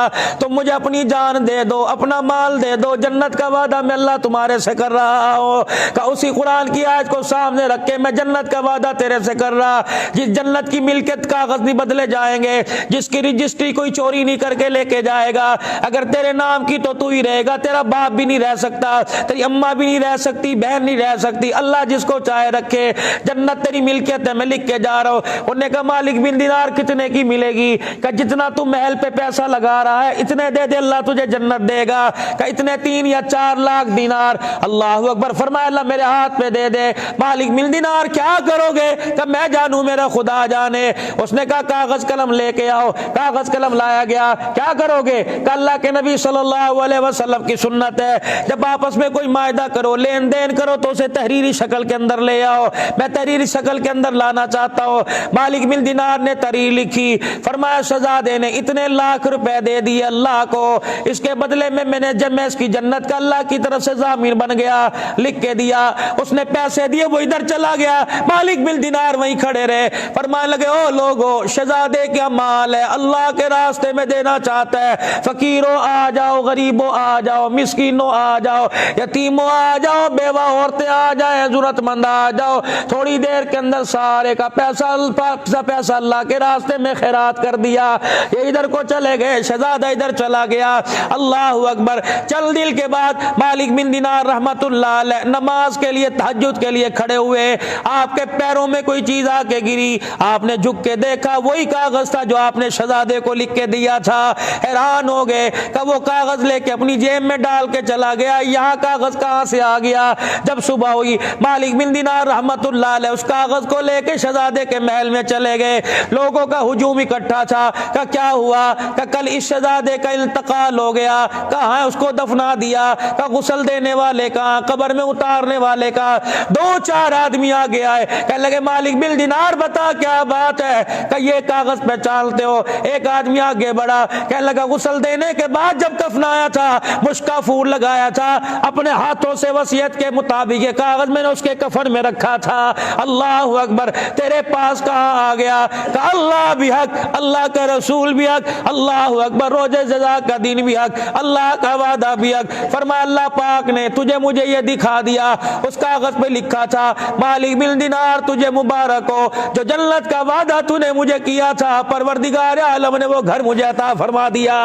تم مجھے اپنی جان دے دو, اپنا مال دے دو, جنت کا وعدہ میں اللہ تمہارے سے کر رہا ہوں. کہ اسی قرآن کی آیت کو سامنے رکھ کے میں جنت کا وعدہ تیرے سے کر رہا, جس جنت کی ملکیت کاغذ نہیں بدلے جائیں گے, جس کی رجسٹری کوئی چوری نہیں کر کے لے کے جائے گا. اگر تیرے نام کی تو ہی رہے گا, تیرا باپ بھی نہیں رہ سکتا, تیری اماں بھی نہیں رہ سکتی, بہن نہیں رہ سکتی. اللہ جس کو چاہے رکھے. جنت تیری ملکیت ہے, میں لکھ کے جا رہا ہوں. انہوں نے کہا مالک بن دینار کتنے کی ملے گی؟ کہ جتنا تو محل پہ پیسہ لگا رہا ہے اتنے دے دے, اللہ تجھے جنت دے گا. کہ اتنے 3 یا 4 لاکھ دینار. اللہ اکبر. فرمایا اللہ میرے ہاتھ پہ دے دے. مالک بن دینار کیا کرو گے؟ کہ میں جانوں میرا خدا جانے. اس نے کہا کاغذ قلم لے کے آؤ. کاغذ قلم لایا گیا. کیا کرو گے؟ کہ اللہ کے نبی صلی اللہ علیہ وسلم کی سنت ہے جب آپس میں کوئی معاہدہ کرو, لین دین کرو تو اسے تحریری شکل کے اندر لے آؤ. میں تحریری شکل کے اندر لانا چاہتا ہوں. مالک بن دینار نے تحریر لکھی. فرمایا شہزادے نے اتنے لاکھ روپے دے دیے اللہ کو, اس کے بدلے میں نے جب میں اس کی جنت کا اللہ کی طرف سے ضامن بن گیا. لکھ کے دیا. اس نے پیسے دیے, وہ ادھر چلا گیا. مالک بن دینار وہیں کھڑے رہے. فرمانے لگے او لوگو شہزادے کیا مال ہے اللہ کے راستے میں دینا چاہتا ہے. فقیروں آ جاؤ, غریبوں آ جاؤ, مسکینوں آ جاؤ, یتیموں آ جاؤ, بیوہ عورتیں آ جائیں, ضرورت مند آ جاؤ. تھوڑی دیر کے اندر سارے کا پیسہ اللہ کے راستے میں خیرات کر دیا. یہ ادھر کو چلے گئے, شہزادہ ادھر چلا گیا. اللہ اکبر. چل دل کے بعد مالک بن دینار رحمت اللہ علیہ نماز کے لیے تہجد کے لیے کھڑے ہوئے. آپ کے پیروں میں کوئی چیز آ کے گری. آپ نے جھک کے دیکھا وہی کاغذ تھا جو آپ نے شہزادے کو لکھ کے دیا تھا. حیران ہو گئے کہ وہ کاغذ لے کے اپنی جیب میں ڈال کے چلا گیا. یہاں کاغذ کہاں سے آ گیا؟ جب صبح ہوئی مالک بن دینار رحمت اللہ علیہ اس کاغذ کو لے کے شہزادے کے محل میں چلے گئے. لوگوں کا ہجوم اکٹھا تھا. کہ کیا ہوا؟ کہ کل اس شہزادے کا انتقال ہو گیا. کہاں اس کو دفنا دیا؟ کہ غسل دینے والے کہاں, قبر میں اتارنے والے کہاں؟ 2-4 آدمی آگے آئے. کہنے لگے مالک بن دینار بتا کیا بات ہے؟ کہ یہ کاغذ پہچانتے ہو؟ ایک آدمی آگے بڑھا. کہنے لگا غسل دینے کے بعد جب دفنایا تھا مشکا پھول لگایا تھا, اپنے ہاتھوں سے وصیت کے مطابق یہ کاغذ میں نے اس کے کفن میں رکھا تھا. اللہ اکبر. تیرے پاس کہاں آ گیا؟ کہ اللہ بھی حق, اللہ کا رسول بھی حق, اللہ اکبر, روزے جزا کا دن بھی حق, اللہ کا وعدہ بھی حق. فرمایا اللہ پاک نے تجھے مجھے یہ دکھا دیا. اس کاغذ پہ لکھا تھا مالک بن دینار تجھے مبارک ہو, جو جنت کا وعدہ تو نے مجھے کیا تھا پروردگار عالم نے وہ گھر مجھے عطا فرما دیا.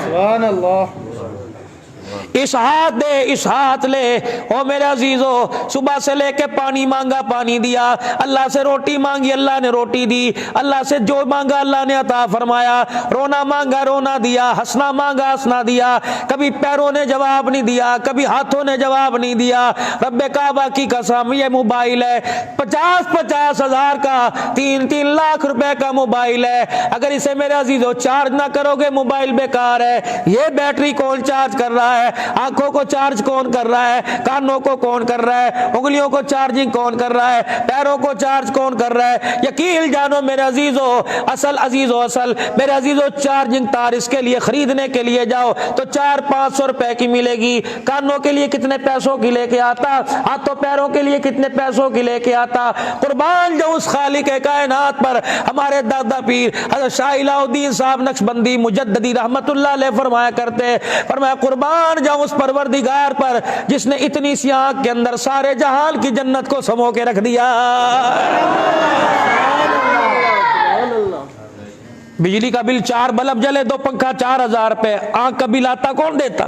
سبحان اللہ. اس ہاتھ دے, اس ہاتھ لے. او میرے عزیزو, صبح سے لے کے پانی مانگا پانی دیا, اللہ سے روٹی مانگی اللہ نے روٹی دی, اللہ سے جو مانگا اللہ نے عطا فرمایا. رونا مانگا رونا دیا, ہنسنا مانگا ہنسنا دیا. کبھی پیروں نے جواب نہیں دیا, کبھی ہاتھوں نے جواب نہیں دیا. رب کعبہ کی قسم یہ موبائل ہے 50-50 ہزار کا, 3-3 لاکھ روپے کا موبائل ہے. اگر اسے میرے عزیزو چارج نہ کرو گے موبائل بیکار ہے. یہ بیٹری کون چارج کر رہا ہے؟ آنکھوں کو چارج کون کر رہا ہے؟ کانوں کو کون کر رہا ہے؟ انگلیوں کو چارجنگ کون کر رہا ہے؟ پیروں کو چارج کون کر رہا ہے؟ یقین جانو میرے عزیزو, اصل میرے عزیزو چارجنگ تار اس کے لیے خریدنے کے لیے جاؤ تو 400-500 روپے کی ملے گی. کانوں کے لیے کتنے پیسوں کی لے کے آتا, ہاتھوں پیروں کے لیے کتنے پیسوں کی لے کے آتا. قربان جو اس خالق کائنات پر ہمارے دادا پیر حضرت شاہ الہ الدین صاحب نقشبندی مجددی رحمت اللہ علیہ فرمایا کرتے. فرمایا قربان جاؤں اس پروردگار پر جس نے اتنی سی آنکھ کے اندر سارے جہان کی جنت کو سمو کے رکھ دیا. بجلی کا بل 4 بلب جلے 2 پنکھا 4000 روپے, آنکھ کا بل آتا کون دیتا؟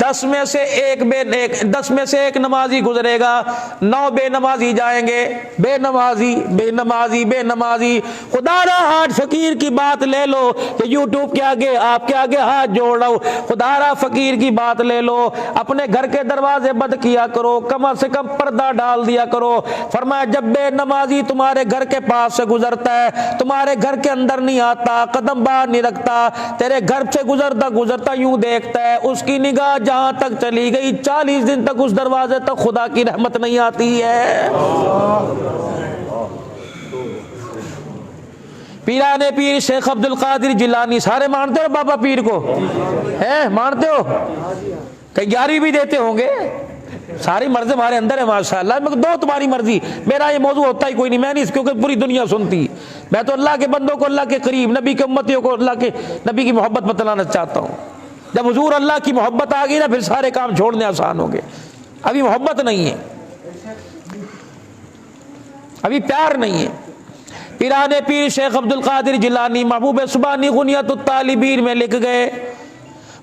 10 میں سے ایک نمازی گزرے گا، 9 بے نمازی جائیں گے، بے نمازی بے نمازی بے نمازی۔ خدا را آج فقیر کی بات لے لو کہ یوٹیوب کے آگے آپ کے آگے ہاتھ جوڑ رہا ہوں، خدا را فقیر کی بات لے لو، اپنے گھر کے دروازے بند کیا کرو، کم سے کم پردہ ڈال دیا کرو۔ فرمایا جب بے نمازی تمہارے گھر کے پاس سے گزرتا ہے، تمہارے گھر کے اندر نہیں آتا، قدم باہر نہیں رکھتا، تیرے گھر سے گزرتا یوں دیکھتا ہے، اس کی نگاہ جہاں تک چلی گئی 40 دن تک اس دروازے تک خدا کی رحمت نہیں آتی ہے۔ پیران پیر شیخ عبد القادر جیلانی، سارے مانتے ہو بابا پیر کو؟ ہیں مانتے ہو؟ کہ 11ویں بھی دیتے ہوں گے؟ ساری مرضی ہمارے اندر ہے ماشاءاللہ۔ میں دو تمہاری مرضی، میرا یہ موضوع ہوتا ہی کوئی نہیں، میں نہیں اس کیونکہ پوری دنیا سنتی، میں تو اللہ کے بندوں کو اللہ کے قریب، نبی کے امتیوں کو نبی کی محبت بتلانا چاہتا ہوں۔ جب حضور اللہ کی محبت آ گئی نا پھر سارے کام چھوڑنے آسان ہو گئے۔ ابھی محبت نہیں ہے، ابھی پیار نہیں ہے۔ پیران پیر شیخ عبد القادر جیلانی محبوب سبحانی غنیت الطالبین میں لکھ گئے،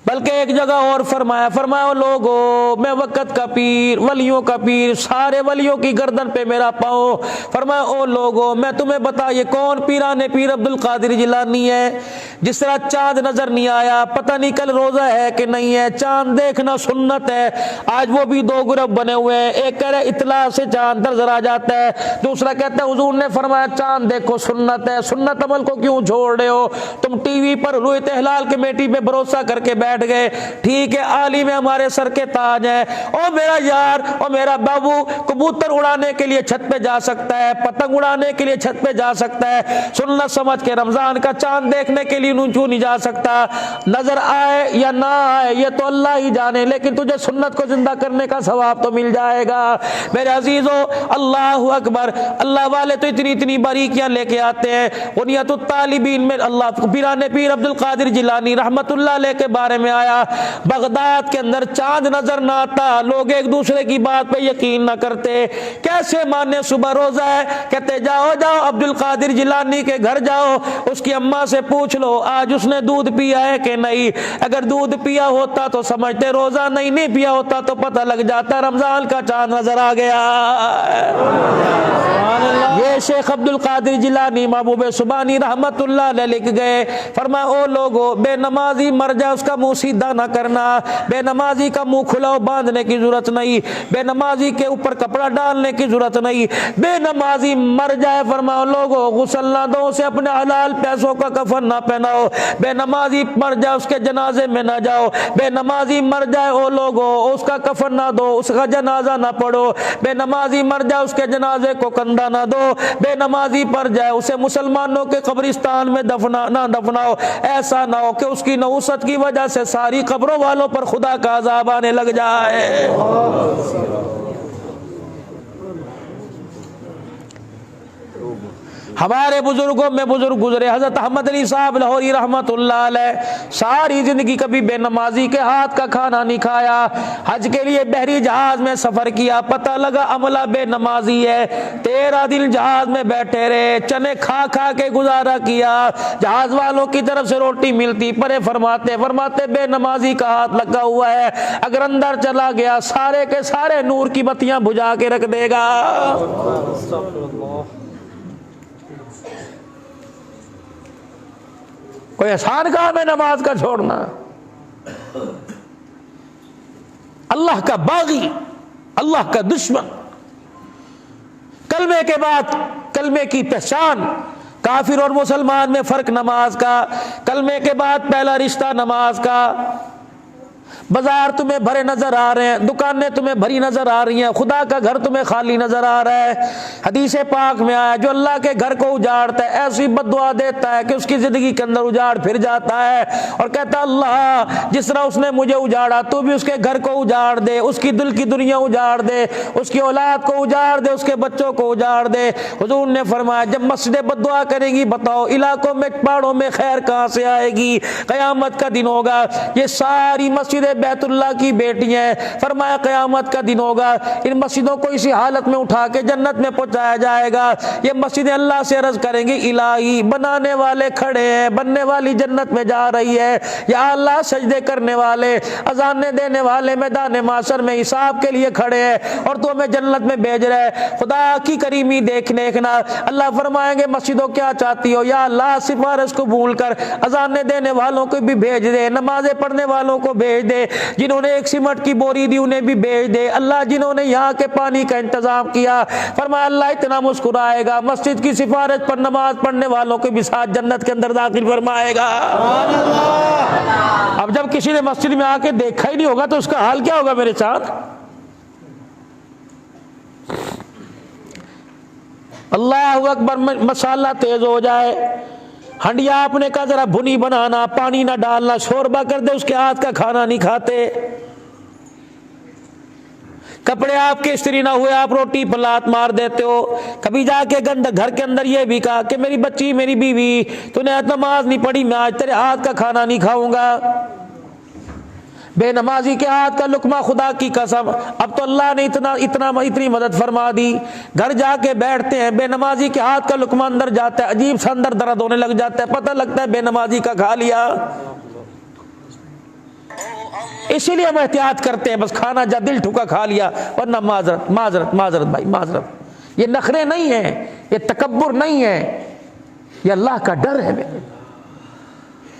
بلکہ ایک جگہ اور فرمایا لوگو میں وقت کا پیر، ولیوں کا پیر، سارے ولیوں کی گردن پہ میرا پاؤں۔ فرمایا او لوگو میں تمہیں بتا یہ کون پیران پیر عبد القادر جیلانی ہے؟ جس طرح چاند نظر نہیں آیا، پتہ نہیں کل روزہ ہے کہ نہیں ہے، چاند دیکھنا سنت ہے۔ آج وہ بھی 2 گروپ بنے ہوئے ہیں، ایک کہہ رہے اطلاع سے چاند نظر آ جاتا ہے، دوسرا کہتا ہے حضور نے فرمایا چاند دیکھو سنت ہے، سنت عمل کو کیوں چھوڑ رہے ہو؟ تم ٹی وی پر رویت ہلال کمیٹی پہ بھروسہ کر کے بیٹھ گئے، ٹھیک ہے عالم ہمارے سر کے تاج ہے، او میرا یار او میرا بابو کبوتر اڑانے کے لیے چھت پہ جا سکتا ہے، پتنگ اڑانے کے لیے چھت پہ جا سکتا ہے، سنت سمجھ کے رمضان کا چاند دیکھنے کے لیے کیوں نہیں جا سکتا؟ نظر آئے یا نہ آئے یہ تو اللہ ہی جانے، لیکن تجھے سنت کو زندہ کرنے کا ثواب تو مل جائے گا۔ میرے عزیزو اللہ اکبر، اللہ والے تو اتنی باریکیاں لے کے آتے ہیں۔ غنیت الطالبین میں اللہ پیران پیر عبد القادر جیلانی رحمت اللہ علیہ کے بارے میں آیا، بغداد کے اندر چاند نظر نہ آتا، لوگ ایک دوسرے کی بات پہ یقین نہ کرتے، کیسے مانے؟ صبح روزہ ہے، کہتے جاؤ عبد القادر جیلانی کے گھر جاؤ، اس کی اماں سے پوچھ لو آج اس نے دودھ پیا ہے کہ نہیں، اگر دودھ پیا ہوتا تو سمجھتے روزہ، نہیں پیا ہوتا تو پتہ لگ جاتا رمضان کا چاند نظر آ گیا۔ یہ شیخ عبد القادر جیلانی محبوب سبحانی رحمت اللہ علیہ لکھ گئے، فرمایا او لوگو بے نمازی مر جائے اس کا منہ سیدھا نہ کرنا، بے نمازی کا منہ کھلا باندھنے کی ضرورت نہیں، بے نمازی کے اوپر کپڑا ڈالنے کی ضرورت نہیں، بے نمازی مر جائے فرماؤ لوگو غسل نہ دو اسے، اپنے حلال پیسوں کا کفن نہ پہناؤ، بے نمازی مر جائے اس کے جنازے میں نہ جاؤ، بے نمازی مر جائے او لوگو اس کا کفن نہ دو، اس کا جنازہ نہ پڑھو، بے نمازی مر جائے اس کے جنازے کو کندھا نہ دو، بے نمازی پر جائے اسے مسلمانوں کے قبرستان میں نہ دفناؤ، ایسا نہ ہو کہ اس کی نحوست کی وجہ سے ساری قبروں والوں پر خدا کا عذاب آنے لگ جائے۔ ہمارے بزرگوں میں بزرگ گزرے، حضرت احمد علی صاحب لاہوری رحمت اللہ علیہ ساری زندگی کبھی بے نمازی کے ہاتھ کا کھانا نہیں کھایا، حج کے لیے بحری جہاز میں سفر کیا، پتہ لگا عملہ بے نمازی ہے، 13 دن جہاز میں بیٹھے رہے، چنے کھا کے گزارا کیا، جہاز والوں کی طرف سے روٹی ملتی، پرے فرماتے بے نمازی کا ہاتھ لگا ہوا ہے، اگر اندر چلا گیا سارے کے سارے نور کی بتیاں بجھا کے رکھ دے گا۔ کوئی آسان کام ہے نماز کا چھوڑنا؟ اللہ کا باغی، اللہ کا دشمن، کلمے کے بعد کلمے کی پہچان، کافر اور مسلمان میں فرق نماز کا، کلمے کے بعد پہلا رشتہ نماز کا۔ بازار تمہیں بھرے نظر آ رہے ہیں، دکانیں تمہیں بھری نظر آ رہی ہیں، خدا کا گھر تمہیں خالی نظر آ رہا ہے، حدیث پاک میں آیا جو اللہ کے گھر کو اجاڑتا ہے ایسی بد دعا دیتا ہے کہ اس کی زندگی کے اندر اجاڑ پھر جاتا ہے، اور کہتا اللہ جس طرح اس نے مجھے اجاڑا تو بھی اس کے گھر کو اجاڑ دے، اس کی دل کی دنیا اجاڑ دے، اس کی اولاد کو اجاڑ دے، اس کے بچوں کو اجاڑ دے۔ حضور نے فرمایا جب مسجدیں بد دعا کریں گی بتاؤ علاقوں میں پہاڑوں میں خیر کہاں سے آئے گی؟ قیامت کا دن ہوگا، یہ ساری مسجدیں بیت اللہ کی بیٹیاں ہیں. فرمایا قیامت کا دن ہوگا, ان مسجدوں کو اسی حالت میں اٹھا کے جنت میں پہنچایا جائے گا. یہ مسجدیں اللہ سے عرض کریں گی الہی بنانے والے کھڑے ہیں, بننے والی جنت میں جا رہی ہے, یا اللہ سجدے کرنے والے, اذانیں دینے والے میدان معاشر میں حساب کے لیے کھڑے ہیں اور تو ہمیں جنت میں بھیج رہے ہیں. خدا کی کریمی دیکھنا. اللہ فرمائیں گے مسجدوں کیا چاہتی ہو, یا اللہ سفارش کو بھول کر اذانیں دینے والوں کو بھی بھیج دے, نمازیں پڑھنے والوں کو بھیج دے, جنہوں نے ایک سیمنٹ کی بوری دی انہیں بھی بھیج دے. اللہ جنہوں نے یہاں کے پانی کا انتظام کیا, فرمایا اللہ اتنا مسکرائے گا, مسجد کی سفارش پر نماز پڑھنے والوں کو بھی ساتھ جنت کے اندر داخل فرمائے گا. اب جب کسی نے مسجد میں آ کے دیکھا ہی نہیں ہوگا تو اس کا حال کیا ہوگا میرے ساتھ؟ اللہ اکبر. مسالہ تیز ہو جائے, ہنڈیا آپ نے کہا ذرا بھنی بنانا, پانی نہ ڈالنا, شوربہ کر دے, اس کے ہاتھ کا کھانا نہیں کھاتے. کپڑے آپ کے استری نہ ہوئے آپ روٹی پر لات مار دیتے ہو. کبھی جا کے گھر کے اندر یہ بھی کہا کہ میری بچی میری بیوی تو نے نماز نہیں پڑھی, میں آج تیرے ہاتھ کا کھانا نہیں کھاؤں گا. بے نمازی کے ہاتھ کا لقمہ خدا کی قسم. اب تو اللہ نے اتنی مدد فرما دی, گھر جا کے بیٹھتے ہیں, بے نمازی کے ہاتھ کا لقمہ اندر جاتا ہے, عجیب سا اندر درد ہونے لگ جاتا ہے, پتہ لگتا ہے بے نمازی کا کھا لیا. اسی لیے ہم احتیاط کرتے ہیں, بس کھانا جا دل ٹھکا کھا لیا, ورنہ معذرت معذرت معذرت بھائی معذرت. یہ نخرے نہیں ہیں, یہ تکبر نہیں ہے, یہ اللہ کا ڈر ہے.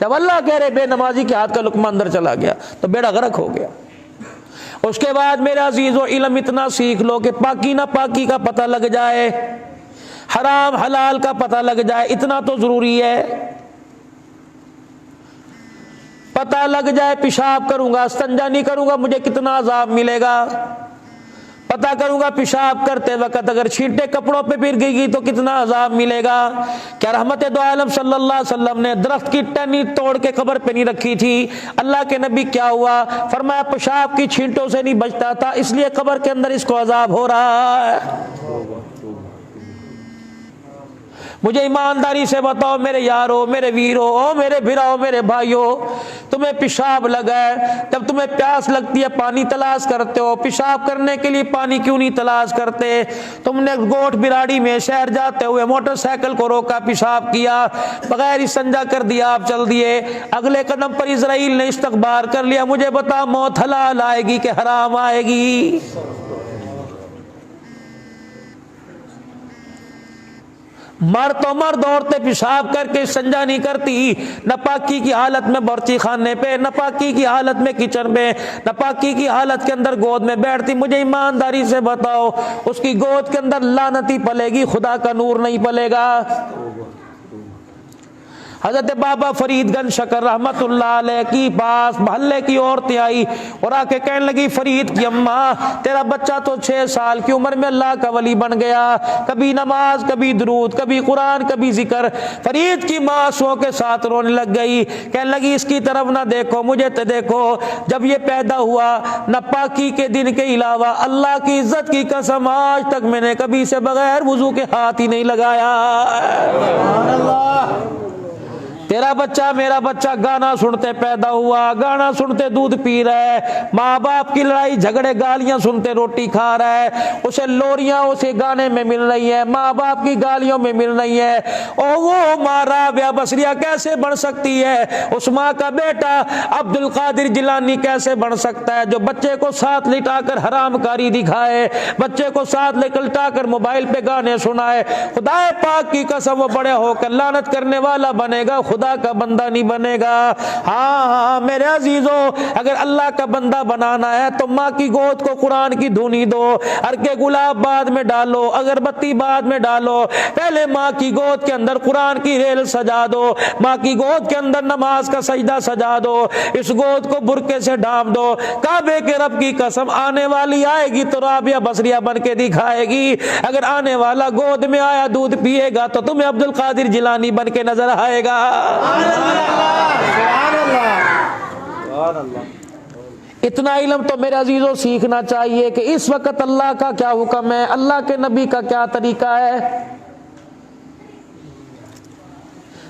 جب اللہ کہہ رہے بے نمازی کے ہاتھ کا لقمہ اندر چلا گیا تو بیڑا غرق ہو گیا. اس کے بعد میرے عزیزو علم اتنا سیکھ لو کہ پاکی نہ پاکی کا پتہ لگ جائے, حرام حلال کا پتہ لگ جائے, اتنا تو ضروری ہے. پتہ لگ جائے پیشاب کروں گا استنجا نہیں کروں گا مجھے کتنا عذاب ملے گا, پتہ کروں گا پیشاب کرتے وقت اگر چھینٹے کپڑوں پہ گر گئی تو کتنا عذاب ملے گا. کیا رحمت دو عالم صلی اللہ علیہ وسلم نے درخت کی ٹہنی توڑ کے قبر پہ نہیں رکھی تھی؟ اللہ کے نبی کیا ہوا, فرمایا پیشاب کی چھینٹوں سے نہیں بچتا تھا اس لیے قبر کے اندر اس کو عذاب ہو رہا ہے. مجھے ایمانداری سے بتاؤ میرے یارو میرے ویرو, او میرے بھراؤ میرے بھائیو, تمہیں پیشاب لگا ہے, جب تمہیں پیاس لگتی ہے پانی تلاش کرتے ہو, پیشاب کرنے کے لیے پانی کیوں نہیں تلاش کرتے؟ تم نے گوٹھ براڑی میں شہر جاتے ہوئے موٹر سائیکل کو روکا, پیشاب کیا, بغیر استنجا کر دیا, آپ چل دیے, اگلے قدم پر اسرائیل نے استغبار کر لیا. مجھے بتا موت حلال آئے گی کہ حرام آئے گی؟ مرد عورتیں پیشاب کر کے استنجا نہیں کرتی, ناپاکی کی حالت میں برچی خانے پہ, ناپاکی کی حالت میں کچن میں, ناپاکی کی حالت کے اندر گود میں بیٹھتی. مجھے ایمانداری سے بتاؤ اس کی گود کے اندر لعنتی پلے گی, خدا کا نور نہیں پلے گا. حضرت بابا فرید گنج شکر رحمت اللہ علیہ کی پاس محلے کی عورتیں آئی اور آ کے کہنے لگی فرید کی اماں تیرا بچہ تو 6 سال کی عمر میں اللہ کا ولی بن گیا, کبھی نماز کبھی درود کبھی قرآن کبھی ذکر. فرید کی ماں آنسوؤں کے ساتھ رونے لگ گئی, کہنے لگی اس کی طرف نہ دیکھو مجھے تو دیکھو, جب یہ پیدا ہوا نہ پاکی کے دن کے علاوہ اللہ کی عزت کی قسم آج تک میں نے کبھی سے بغیر وضو کے ہاتھ ہی نہیں لگایا. سبحان اللہ. تیرا بچہ میرا بچہ گانا سنتے پیدا ہوا, گانا سنتے دودھ پی رہا ہے, ماں باپ کی لڑائی جھگڑے گالیاں سنتے روٹی کھا رہا ہے, اسے لوریاں اسے گانے میں مل رہی ہیں, ماں باپ کی گالیوں میں مل رہی ہیں. اور وہ ماں رابعہ بصریہ کیسے بن سکتی ہے, اس ماں کا بیٹا عبد القادر جیلانی کیسے بن سکتا ہے جو بچے کو ساتھ لٹا کر حرام کاری دکھائے, بچے کو ساتھ لٹا کر موبائل پہ گانے سنائے. خدا پاک کی قسم وہ بڑے ہو کر لعنت کرنے والا بنے گا, خدا کا بندہ نہیں بنے گا. ہاں میرے عزیزو اگر اللہ کا بندہ بنانا ہے تو ماں کی گود کو قرآن کی دھونی دو, ارکے گلاب بعد میں ڈالو, اگربتی بعد میں ڈالو, پہلے ماں کی گود کے اندر قرآن کی ریل سجا دو, ماں کی گود کے اندر نماز کا سجدہ سجا دو, اس گود کو برقعے سے ڈھانپ دو. کعبے کے رب کی قسم آنے والی آئے گی تو رابعہ بصریہ بن کے دکھائے گی, اگر آنے والا گود میں آیا دودھ پیے گا تو تمہیں عبد القادر جیلانی بن کے نظر آئے گا. اتنا علم تو میرے عزیزوں سیکھنا چاہیے کہ اس وقت اللہ کا کیا حکم ہے, اللہ کے نبی کا کیا طریقہ ہے.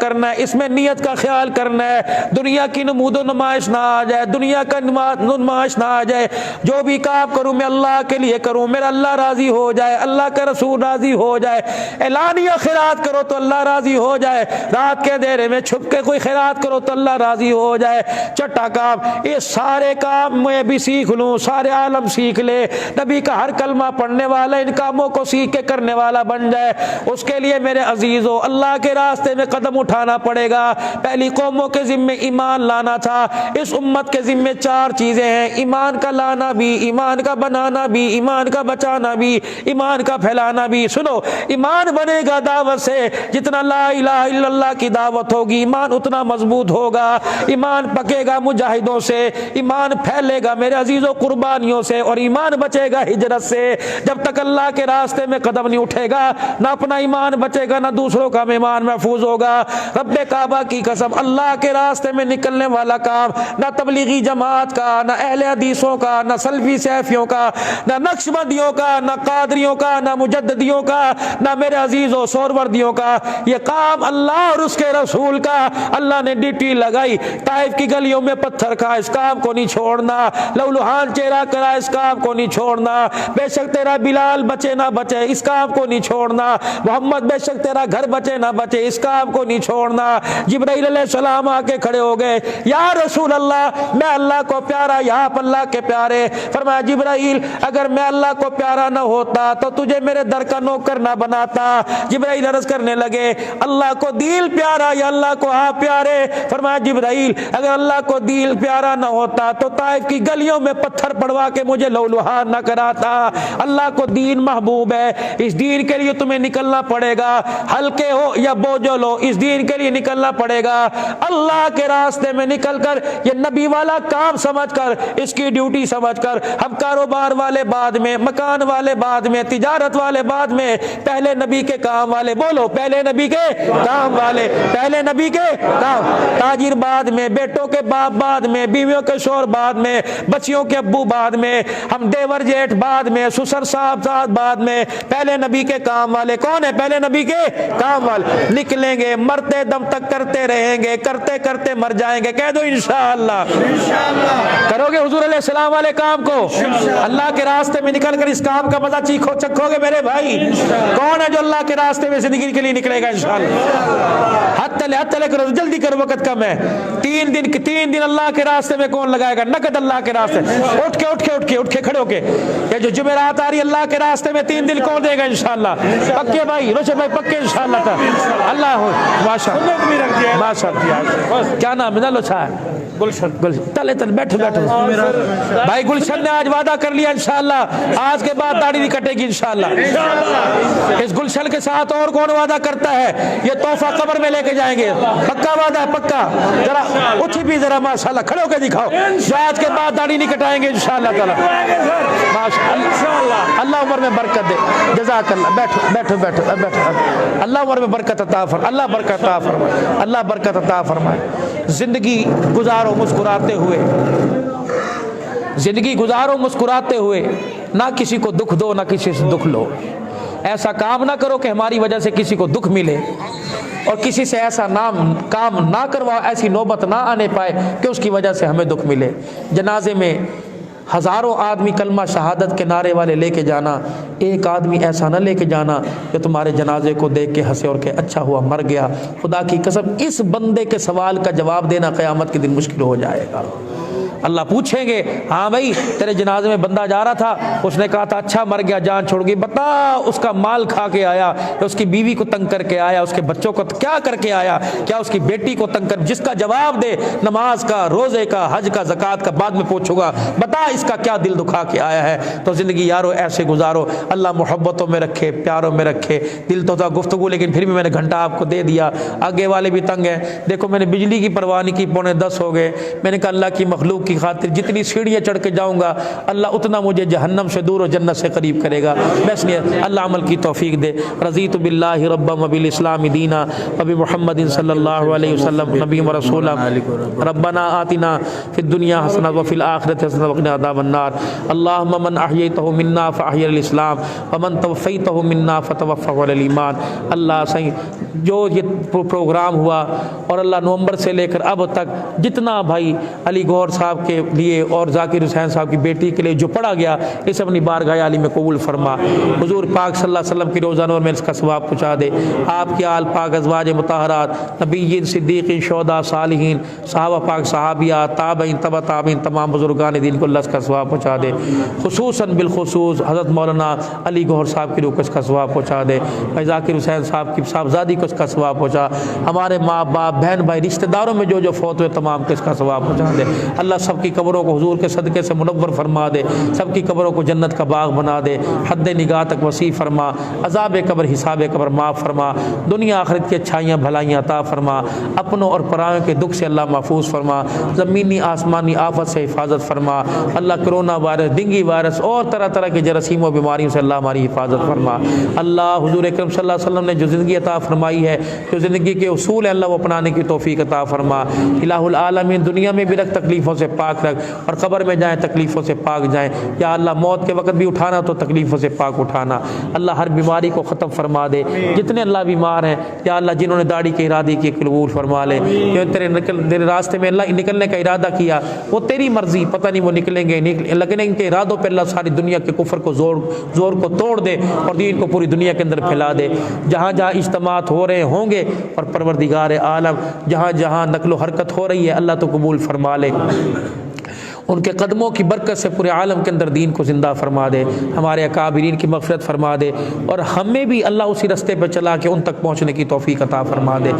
کرنا ہے، اس میں نیت کا خیال کرنا ہے، دنیا کی نمود و نمائش نہ آ جائے، دنیا کا نمائش نہ آ جائے، جو بھی کام کروں میں اللہ کے لیے کروں، میرا اللہ راضی ہو جائے، اللہ کا رسول راضی ہو جائے، اعلانیہ خیرات کرو تو اللہ راضی ہو جائے، رات کے اندھیرے میں چھپ کے کوئی خیرات کرو تو اللہ راضی ہو جائے۔ چھٹا کام، یہ سارے کام میں بھی سیکھ لوں، سارے عالم سیکھ لے، نبی کا ہر کلمہ پڑھنے والا ان کاموں کو سیکھ کے کرنے والا بن جائے، اس کے لیے میرے عزیزو اللہ کے راستے میں قدم اٹھانا پڑے گا۔ پہلی قوموں کے ذمے ایمان لانا تھا، اس امت کے ذمے چار چیزیں ہیں، ایمان کا لانا بھی، ایمان کا بنانا بھی، ایمان کا بچانا بھی، ایمان کا پھیلانا بھی۔ سنو، ایمان بنے گا دعوت سے، جتنا لا الہ الا اللہ کی دعوت ہوگی ایمان اتنا مضبوط ہوگا، ایمان پکے گا مجاہدوں سے، ایمان پھیلے گا میرے عزیزوں قربانیوں سے، اور ایمان بچے گا ہجرت سے۔ جب تک اللہ کے راستے میں قدم نہیں اٹھے گا، نہ اپنا ایمان بچے گا، نہ دوسروں کا ایمان محفوظ ہوگا۔ رب کعبہ کی قسم، اللہ کے راستے میں نکلنے والا کام نہ تبلیغی جماعت کا، نہ اہل حدیثوں کا، نہ سلفی سیفیوں کا، نہ نقشبندیوں کا، نہ قادریوں کا، نہ مجددیوں کا، نہ میرے عزیزوں سہروردیوں کا، یہ کام اللہ اور اس کے رسول کا۔ اللہ نے ڈیوٹی لگائی، طائف کی گلیوں میں پتھر کھا، اس کام کو نہیں چھوڑنا، لولوہان چہرہ کرا، اس کام کو نہیں چھوڑنا، بے شک تیرا بلال بچے نہ بچے، اس کام کو نہیں چھوڑنا، محمد بے شک تیرا گھر بچے نہ بچے، اس کام کو نہیں چھوڑنا۔ جبرائیل علیہ السلام آ کے کھڑے ہو گئے، یا رسول اللہ میں اللہ کو پیارا، یا آپ اللہ کے پیارے؟ فرمایا جبرائیل اگر میں اللہ کو پیارا نہ ہوتا تو تجھے میرے در کا نوکر نہ بناتا۔ جبرائیل عرض کرنے لگے اللہ کو دل پیارا یا اللہ کو آپ پیارے؟ فرمایا جبرائیل اگر اللہ کو دل پیارا نہ ہوتا تو طائف کی گلیوں میں پتھر پڑوا کے مجھے لولوہان نہ کراتا۔ اللہ کو دین محبوب ہے، اس دین کے لیے تمہیں نکلنا پڑے گا، ہلکے ہو یا بوجھل ہو، اس دین کے لیے نکلنا پڑے گا۔ اللہ کے راستے میں نکل کر یہ نبی والا کام سمجھ کر، اس کی ڈیوٹی سمجھ کر، ہم کاروبار والے بعد میں، مکان والے بعد میں، تجارت والے بعد میں، پہلے نبی کے کام والے، بولو پہلے نبی کے کام والے، پہلے نبی کے کام، تاجر بعد میں، بیٹوں کے باپ بعد میں، بیویوں کے شوہر بعد میں، بچیوں کے ابو بعد میں، ہم دیور جیٹھ بعد میں، سسر صاحب بعد میں، پہلے نبی کے کام والے کون ہے؟ پہلے نبی کے کام والے۔ نکلیں گے، مرتے دم تک کرتے رہیں گے، کرتے کرتے مر جائیں گے، کہہ دو انشاءاللہ۔ کرو گے حضور علیہ السلام والے کام کو؟ اللہ کے راستے میں نکل کر اس کام کا مزہ چیکھو چکھو گے میرے بھائی؟ کون ہے جو اللہ کے راستے میں زندگی کے لیے نکلے گا انشاءاللہ؟ ہاتھ تلے کرو، جلدی کرو، وقت کم ہے۔ 3 دن اللہ کے راستے میں کون لگائے گا نقد اللہ کے راستے؟ اٹھ کے کھڑے ہو کے، یہ جو جمعرات آ رہی اللہ کے راستے میں 3 دن کون دے گا انشاءاللہ؟ پکے بھائی، روشن بھائی پکے انشاءاللہ تعالی۔ اللہ ہو ماشاءاللہ۔ کیا نام ہے؟ نلو چھا ہے گلشن تلے بیٹھو بھائی، گلشن نے آج وعدہ کر لیا انشاءاللہ آج کے بعد داڑھی نہیں کٹے گی انشاءاللہ۔ اس گلشن کے ساتھ اور کون وعدہ کرتا ہے؟ یہ تحفہ قبر میں لے کے جائیں گے، پکا وعدہ ہے پکا۔ ذرا اٹھی بھی ذرا ماشاءاللہ، کھڑے ہو کے دکھاؤ جو آج کے بعد داڑھی نہیں کٹائیں گے انشاءاللہ تعالی۔ ماشاءاللہ، اللہ عمر میں برکت دے، جزاک اللہ۔ بیٹھو اللہ عمر میں برکت عطا فرمائے، اللہ برکت عطا فرمائے، اللہ برکت عطا فرمائے۔ زندگی گزارو مسکراتے ہوئے، زندگی گزارو مسکراتے ہوئے، نہ کسی کو دکھ دو نہ کسی سے دکھ لو۔ ایسا کام نہ کرو کہ ہماری وجہ سے کسی کو دکھ ملے، اور کسی سے ایسا کام نہ کرواؤ، ایسی نوبت نہ آنے پائے کہ اس کی وجہ سے ہمیں دکھ ملے۔ جنازے میں ہزاروں آدمی کلمہ شہادت کے نعرے والے لے کے جانا، ایک آدمی ایسا نہ لے کے جانا کہ تمہارے جنازے کو دیکھ کے ہنسے اور کہ اچھا ہوا مر گیا۔ خدا کی قسم اس بندے کے سوال کا جواب دینا قیامت کے دن مشکل ہو جائے گا۔ اللہ پوچھیں گے ہاں بھائی تیرے جنازے میں بندہ جا رہا تھا، اس نے کہا تھا اچھا مر گیا جان چھوڑ گئی، بتا اس کا مال کھا کے آیا، اس کی بیوی کو تنگ کر کے آیا، اس کے بچوں کو کیا کر کے آیا، کیا اس کی بیٹی کو تنگ کر، جس کا جواب دے نماز کا، روزے کا، حج کا، زکوٰۃ کا، بعد میں پوچھوں گا بتا اس کا کیا دل دکھا کے آیا ہے۔ تو زندگی یارو ایسے گزارو، اللہ محبتوں میں رکھے، پیاروں میں رکھے۔ دل تو تھا گفتگو لیکن پھر بھی میں نے گھنٹہ آپ کو دے دیا، آگے والے بھی تنگ ہیں۔ دیکھو میں نے بجلی کی پرواہ نہیں کی، 9:45 ہو گئے، میں نے کہا اللہ کی مخلوق کی خاطر جتنی سیڑھیاں چڑھ کے جاؤں گا اللہ اتنا مجھے جہنم سے دور و جنت سے قریب کرے گا. بس نہیں اللہ عمل کی توفیق دے. رضیت باللہ ربا وبالاسلام دینا وبمحمد صلی اللہ علیہ وسلم نبی و رسولا. ربنا آتنا فی الدنیا حسنہ وفی الآخرۃ حسنہ وقنا عذاب النار. اللہم من احییتہ منا فاحیی الاسلام ومن توفیتہ منا فتوفہ علی الایمان. اللہ صحیح جو یہ پروگرام ہوا اور اللہ نومبر سے لے کر اب تک جتنا بھائی علی گوہر صاحب کے لیے اور ذاکر حسین صاحب کی بیٹی کے لیے جو پڑھا گیا اس اپنی بارگاہ عالی میں قبول فرما. حضور پاک صلی اللہ علیہ وسلم کی روزہ نور میں اس کا ثواب پہنچا دے. آپ کے آل پاک ازواج مطہرات نبیین صدیقین شہداء صالحین صحابہ پاک صحابیات تابعین تبع تابعین تمام بزرگان دین کو اللہ اس کا ثواب پہنچا دے. خصوصاً بالخصوص حضرت مولانا علی گوہر صاحب کی روح کو اس کا ثواب پہنچا دے. بھائی ذاکر حسین صاحب کی صاحبزادی کو اس کا ثواب پہنچا. ہمارے ماں باپ بہن بھائی رشتہ داروں میں جو فوت ہوئے تمام کو اس کا ثواب پہنچا دے. اللہ سب کی قبروں کو حضور کے صدقے سے منور فرما دے. سب کی قبروں کو جنت کا باغ بنا دے. حد نگاہ تک وسیع فرما. عذاب قبر حساب قبر معاف فرما. دنیا آخرت کی اچھائیاں بھلائیاں عطا فرما. اپنوں اور پرایوں کے دکھ سے اللہ محفوظ فرما. زمینی آسمانی آفت سے حفاظت فرما. اللہ کرونا وائرس ڈینگی وائرس اور طرح طرح کے جراثیم و بیماریوں سے اللہ ہماری حفاظت فرما. اللہ حضور اکرم صلی اللہ علیہ وسلم نے جو زندگی عطا فرمائی ہے جو زندگی کے اصول ہیں اللہ وہ اپنانے کی توفیق عطا فرما. الہ العالمین دنیا میں بھی رکھ تکلیفوں سے پاک رکھ اور قبر میں جائیں تکلیفوں سے پاک جائیں. یا اللہ موت کے وقت بھی اٹھانا تو تکلیفوں سے پاک اٹھانا. اللہ ہر بیماری کو ختم فرما دے. جتنے اللہ بیمار ہیں یا اللہ جنہوں نے داڑھی کے ارادے کی قبول فرما لے. جو تیرے راستے میں اللہ نکلنے کا ارادہ کیا وہ تیری مرضی پتہ نہیں وہ نکلیں گے لیکن ان کے ارادوں پہ اللہ ساری دنیا کے کفر کو زور کو توڑ دے اور دین کو پوری دنیا کے اندر پھیلا دے. جہاں جہاں اجتماعات ہو رہے ہوں گے اور پروردگار عالم جہاں جہاں نقل و حرکت ہو رہی ہے اللہ تو قبول فرما لے. ان کے قدموں کی برکت سے پورے عالم کے اندر دین کو زندہ فرما دے. ہمارے اکابرین کی مغفرت فرما دے اور ہمیں بھی اللہ اسی رستے پہ چلا کے ان تک پہنچنے کی توفیق عطا فرما دے.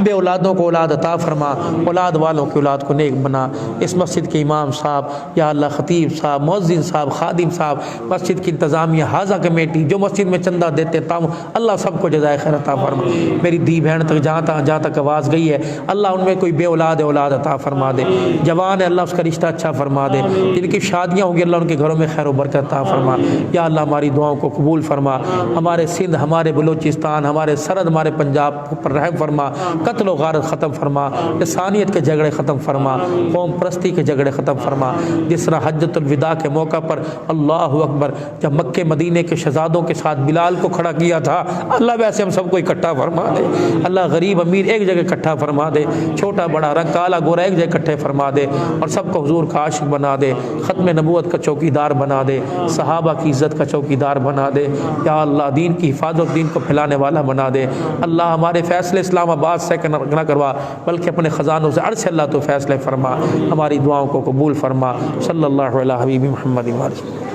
بے اولادوں کو اولاد عطا فرما. اولاد والوں کی اولاد کو نیک بنا. اس مسجد کے امام صاحب یا اللہ خطیب صاحب مؤذن صاحب خادم صاحب مسجد کی انتظامیہ حاضہ کمیٹی جو مسجد میں چندہ دیتے تام اللہ سب کو جزائے خیر عطا فرما. میری دی بہن تک جہاں تک آواز گئی ہے اللہ ان میں کوئی بے اولاد اولاد عطا فرما دے. جوان ہے اللہ اس کا رشتہ اچھا فرما دے. جن کی شادیاں ہوں گی اللہ ان کے گھروں میں خیر و برکت عطا فرما. یا اللہ ہماری دعاؤں کو قبول فرما. ہمارے سندھ ہمارے بلوچستان ہمارے سرحد ہمارے پنجاب پر رحم فرما. قتل و غارت ختم فرما. انسانیت کے جھگڑے ختم فرما. قوم پرستی کے جھگڑے ختم فرما. جس طرح حجۃ الوداع کے موقع پر اللہ اکبر جب مکے مدینے کے شہزادوں کے ساتھ بلال کو کھڑا کیا تھا اللہ ویسے ہم سب کو اکٹھا فرما دے. اللہ غریب امیر ایک جگہ اکٹھا فرما دے. چھوٹا بڑا رنگ کالا گورا ایک جگہ اکٹھے فرما دے اور سب کو حضور کا عاشق بنا دے. ختم نبوت کا چوکیدار بنا دے. صحابہ کی عزت کا چوکیدار بنا دے. یا اللہ دین کی حفاظت دین کو پھیلانے والا بنا دے. اللہ ہمارے فیصلے اسلام آباد سے نہ کروا بلکہ اپنے خزانوں سے عرش اللہ تو فیصلے فرما. ہماری دعاؤں کو قبول فرما. صلی اللہ علیہ حبیب محمد.